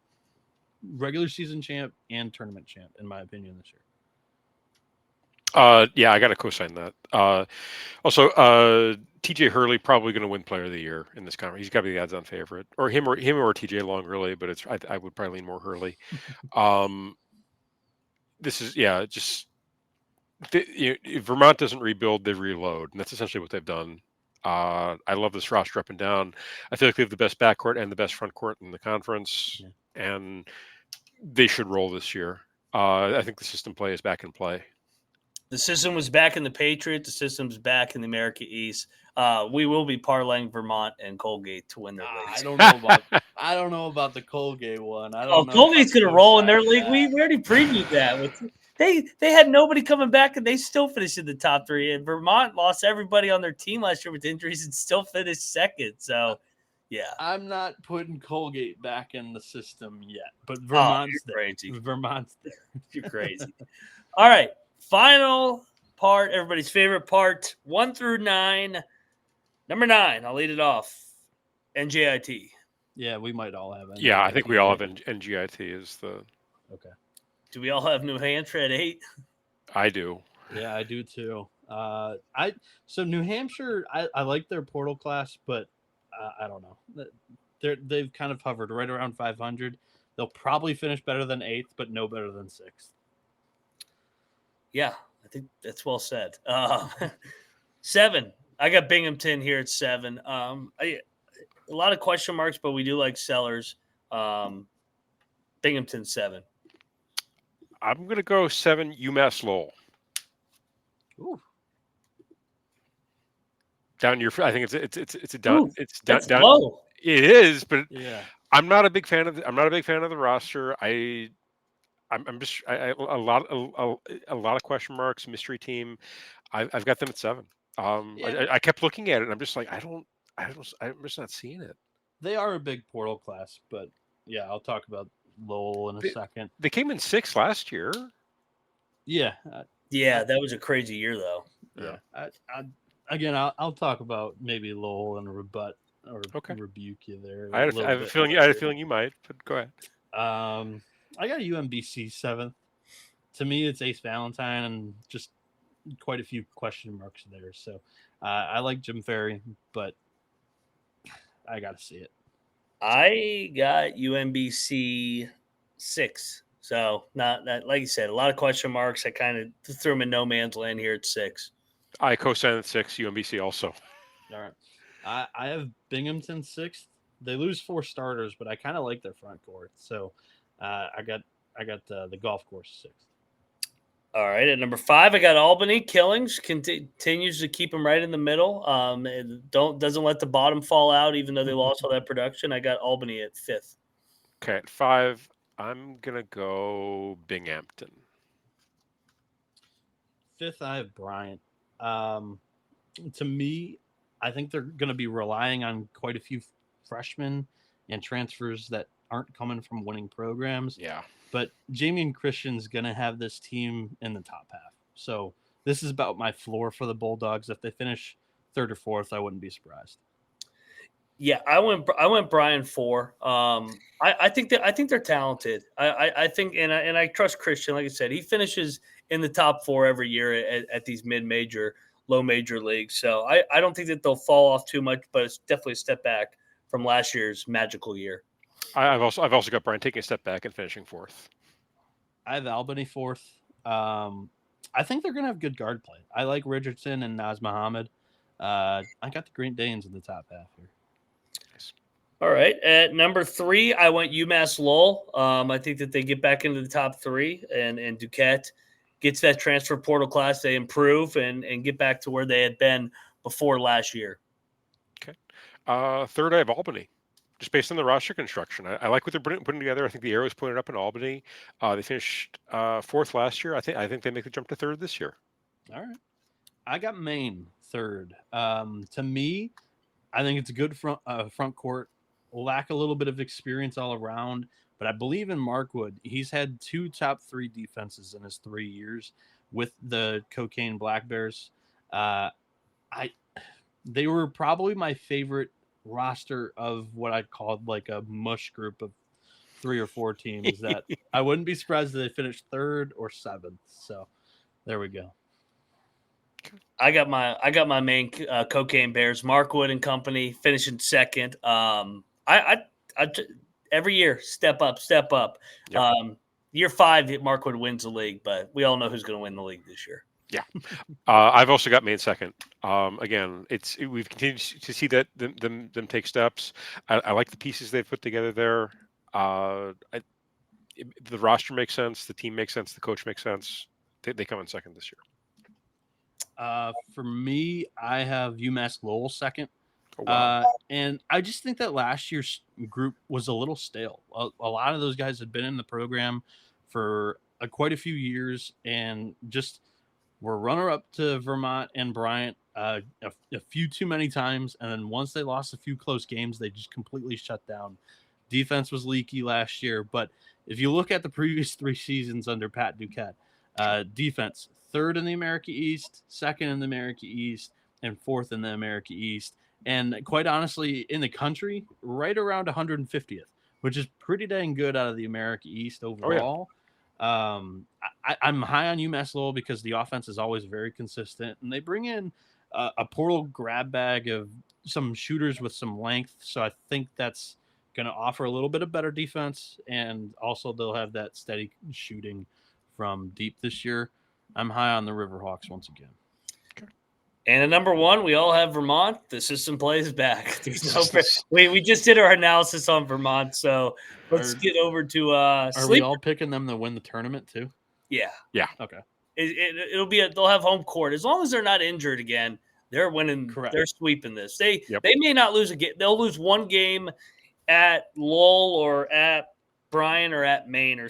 regular season champ and tournament champ, in my opinion, this year. Yeah, I got to co-sign that. Also, TJ Hurley probably going to win Player of the Year in this conference. He's got to be the odds-on favorite, or him or TJ Long, really. But I would probably lean more Hurley. This is just if Vermont doesn't rebuild, they reload, and that's essentially what they've done. I love this roster up and down. I feel like they have the best backcourt and the best front court in the conference, and they should roll this year. I think the system play is back in play. The system was back in the Patriot. The system's back in the America East. We will be parlaying Vermont and Colgate to win their leagues. I don't know about the Colgate one. Colgate's going to roll in their league. We already previewed that. They had nobody coming back, and they still finished in the top 3. And Vermont lost everybody on their team last year with injuries and still finished second. So, yeah. I'm not putting Colgate back in the system yet, but Vermont's you're crazy. Vermont's there. You're crazy. All right. Final part, everybody's favorite part, 1 through 9. Number 9, I'll lead it off. NJIT. Yeah, we might all have NJIT. Yeah, I think we all have NJIT is the. Okay. Do we all have New Hampshire at 8? I do. Yeah, I do too. So New Hampshire, I like their portal class, but I don't know. They've kind of hovered right around 500. They'll probably finish better than 8th, but no better than 6th. Yeah, I think that's well said. 7. I got Binghamton here at 7. A lot of question marks, but we do like Sellers. Binghamton 7. I'm gonna go 7. UMass Lowell. Ooh. Down your. I think it's a down. Ooh, it's down. Low. It is, but Yeah. I'm not a big fan of. I'm not a big fan of the roster. I'm just a lot of question marks. Mystery team. I've got them at 7. I kept looking at it, and I'm just like, I'm just not seeing it. They are a big portal class, but yeah, I'll talk about Lowell in a second. They came in 6th last year. Yeah. Yeah, that was a crazy year, though. Yeah. Again, I'll talk about maybe Lowell and rebut or rebuke you there. I have a feeling you might, but go ahead. I got UMBC 7th. To me, it's Ace Valentine and just quite a few question marks there. So I like Jim Ferry, but I got to see it. I got UMBC 6. So not like you said, a lot of question marks. I kind of threw them in no man's land here at 6. I co-sign at 6. UMBC also. All right. I have Binghamton 6th. They lose 4 starters, but I kind of like their front court. So I got the golf course 6th. All right, at number 5, I got Albany. Killings continues to keep them right in the middle. Doesn't let the bottom fall out, even though they lost all that production. I got Albany at 5th. Okay, at 5, I'm gonna go Binghamton. 5th, I have Bryant. To me, I think they're going to be relying on quite a few freshmen and transfers that aren't coming from winning programs. Yeah. But Jamion Christian's going to have this team in the top half. So this is about my floor for the Bulldogs. If they finish 3rd or 4th, I wouldn't be surprised. Yeah, I went Bryant 4. I think they're talented. I think and I trust Christian. Like I said, he finishes in the top 4 every year at these mid-major, low-major leagues. So I don't think that they'll fall off too much, but it's definitely a step back from last year's magical year. I've also got Bryant taking a step back and finishing 4th. I have Albany 4th. I think they're going to have good guard play. I like Richardson and Naz Muhammad. I got the Green Danes in the top half here. All right. At number 3, I went UMass Lowell. I think that they get back into the top 3, and Duquette gets that transfer portal class. They improve and get back to where they had been before last year. Okay. 3rd, I have Albany. Just based on the roster construction, I like what they're putting together. I think the arrow's pointed up in Albany. They finished 4th last year. I think they make the jump to 3rd this year. All right. I got Maine 3rd. To me, I think it's a good front court. Lack a little bit of experience all around, but I believe in Markwood. He's had 2 top 3 defenses in his 3 years with the Cocaine Black Bears. They were probably my favorite roster of what I'd call like a mush group of 3 or 4 teams that I wouldn't be surprised if they finished 3rd or 7th. So there we go. I got my Maine Cocaine Bears, Markwood and company, finishing 2nd. I every year step up. Yep. Year 5, Markwood wins the league, but we all know who's going to win the league this year. Yeah. I've also got Maine 2nd. Again, we've continued to see that them take steps. I like the pieces they've put together there. The roster makes sense. The team makes sense. The coach makes sense. They come in 2nd this year. For me, I have UMass Lowell 2nd. Oh, wow. And I just think that last year's group was a little stale. A lot of those guys had been in the program for quite a few years and just were runner-up to Vermont and Bryant a few too many times. And then once they lost a few close games, they just completely shut down. Defense was leaky last year. But if you look at the previous 3 seasons under Pat Duquette, defense, 3rd in the America East, 2nd in the America East, and 4th in the America East. And quite honestly, in the country, right around 150th, which is pretty dang good out of the America East overall. Oh, yeah. I'm high on UMass Lowell because the offense is always very consistent, and they bring in a portal grab bag of some shooters with some length. So I think that's going to offer a little bit of better defense, and also they'll have that steady shooting from deep this year. I'm high on the Riverhawks once again. And at number 1, we all have Vermont. The system plays back. We just did our analysis on Vermont, so let's get over to Are we all picking them to win the tournament too? Yeah. Okay. It'll be they'll have home court as long as they're not injured again. They're winning. Correct. They're sweeping this. They may not lose a game. They'll lose 1 game at Lowell or at Bryant or at Maine or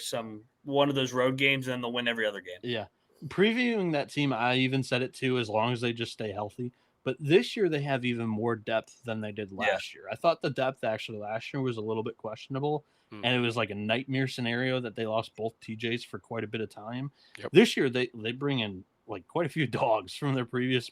one of those road games, and then they'll win every other game. Yeah. Previewing that team, I even said it too, as long as they just stay healthy. But this year they have even more depth than they did last year. I thought the depth actually last year was a little bit questionable, and it was like a nightmare scenario that they lost both TJs for quite a bit of time. Yep. This year they bring in like quite a few dogs from their previous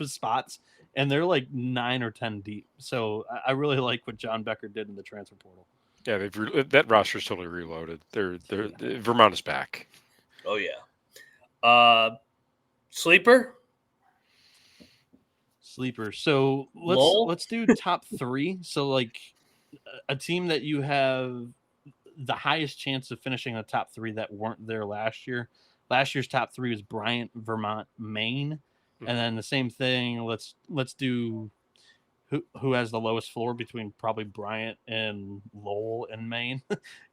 spots, and they're like 9 or 10 deep. So I really like what John Becker did in the transfer portal. Yeah, that roster is totally reloaded. Vermont is back. Oh yeah. Sleeper. So let's do top 3. So like a team that you have the highest chance of finishing the top 3 that weren't there last year. Last year's top 3 was Bryant, Vermont, Maine, and then the same thing. Let's do who has the lowest floor between probably Bryant and Lowell and Maine,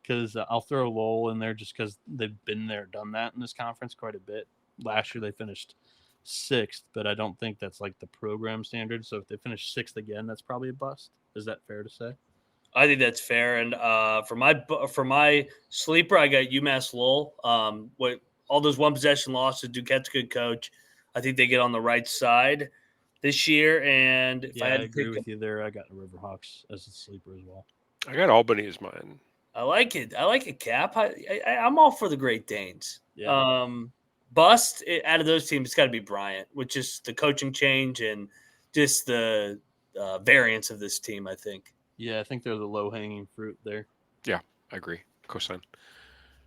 because I'll throw Lowell in there just because they've been there, done that in this conference quite a bit. Last year they finished 6th, but I don't think that's like the program standard. So if they finish 6th again, that's probably a bust. Is that fair to say? I think that's fair. And for my sleeper, I got UMass Lowell. All those 1 possession losses, Duquette's a good coach. I think they get on the right side this year. And if I agree with you there. I got the Riverhawks as a sleeper as well. I got Albany as mine. I like it. Cap. I'm all for the Great Danes. Yeah. Bust out of those teams, it's got to be Bryant, which is the coaching change and just the variance of this team, I think. Yeah, I think they're the low-hanging fruit there. Yeah, I agree. Cosign.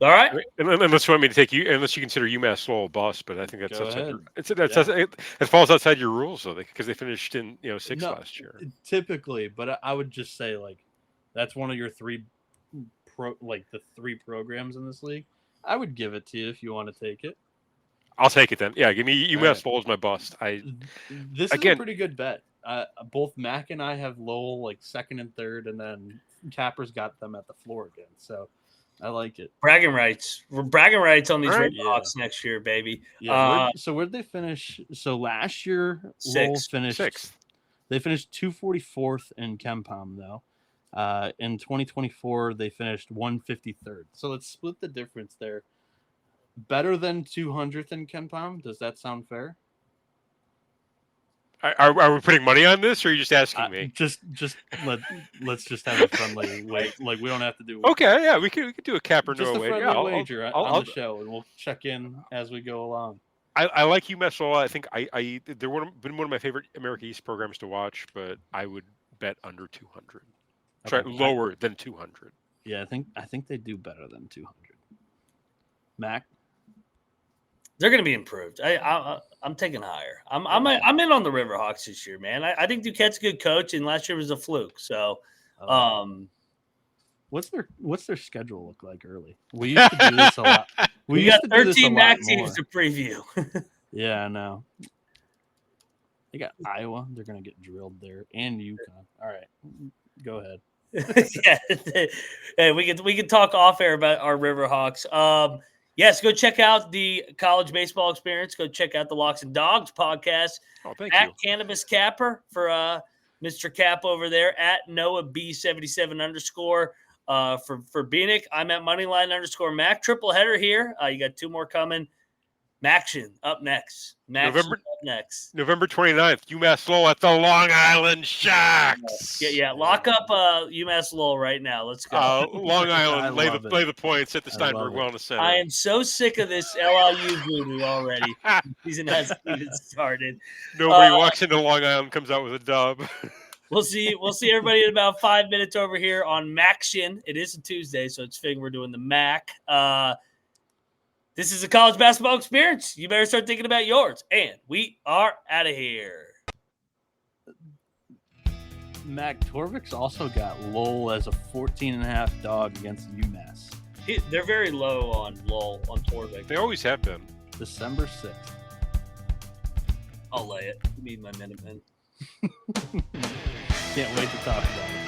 All right. Unless you want me to take you, unless you consider UMass Lowell a bust, but I think that's Go outside ahead. it falls outside your rules though, because they finished in sixth No, last year. Typically, but I would just say like that's one of your the three programs in this league. I would give it to you if you want to take it. I'll take it then. Yeah, give me UMass right. Lowell as my bust. This is a pretty good bet. Both Mac and I have Lowell like second and third, and then Capper's got them at the floor again. So I like it. Bragging rights. We're bragging rights on these Right. Riverhawks next year, baby. Yeah. So where'd they finish? So last year, Lowell finished sixth. They finished 244th in KenPom though. In 2024, they finished 153rd. So let's split the difference there. Better than 200th in KenPom. Does that sound fair? Are we putting money on this, or are you just asking me? Let's just have a friendly way. Like we don't have to do. Okay, yeah, we could do a Capper just no a way. friendly Yeah, wager on the show, and we'll check in as we go along. I like UMass Lowell. I think they're been one of my favorite America East programs to watch, but I would bet under 200. Try lower than 200. Yeah, I think they do better than 200. Mac. They're going to be improved. I'm taking higher. I'm in on the Riverhawks this year, man. I think Duquette's a good coach, and last year was a fluke. So, what's their schedule look like early? We used to do this a lot. We got 13 MAC teams to preview. Yeah, I know. They got Iowa. They're going to get drilled there, and UConn. All right, go ahead. Yeah, hey, we can talk off air about our Riverhawks. Yes, go check out the college baseball experience. Go check out the Locks and Dogs podcast. Oh, thank at you. Cannabis Capper for Mr. Cap over there at NoahB77_ for Bienick. I'm at Moneyline_ Mac. Triple header here. You got two more coming. Maction up next. Up next. November 29th, UMass Lowell at the Long Island Sharks. Yeah. Lock up UMass Lowell right now. Let's go. Long Island, lay the points at the Steinberg Wellness Center. I am so sick of this LIU voodoo already. The season hasn't even started. Nobody walks into Long Island, comes out with a dub. We'll see everybody in about 5 minutes over here on Maction. It is a Tuesday, so it's fitting we're doing the Mac. This is a college basketball experience. You better start thinking about yours. And we are out of here. Mac Torvik's also got Lowell as a 14.5 dog against UMass. They're very low on Lowell on Torvik. They always have been. December 6th. I'll lay it. Need my Minutemen. Can't wait to talk about it.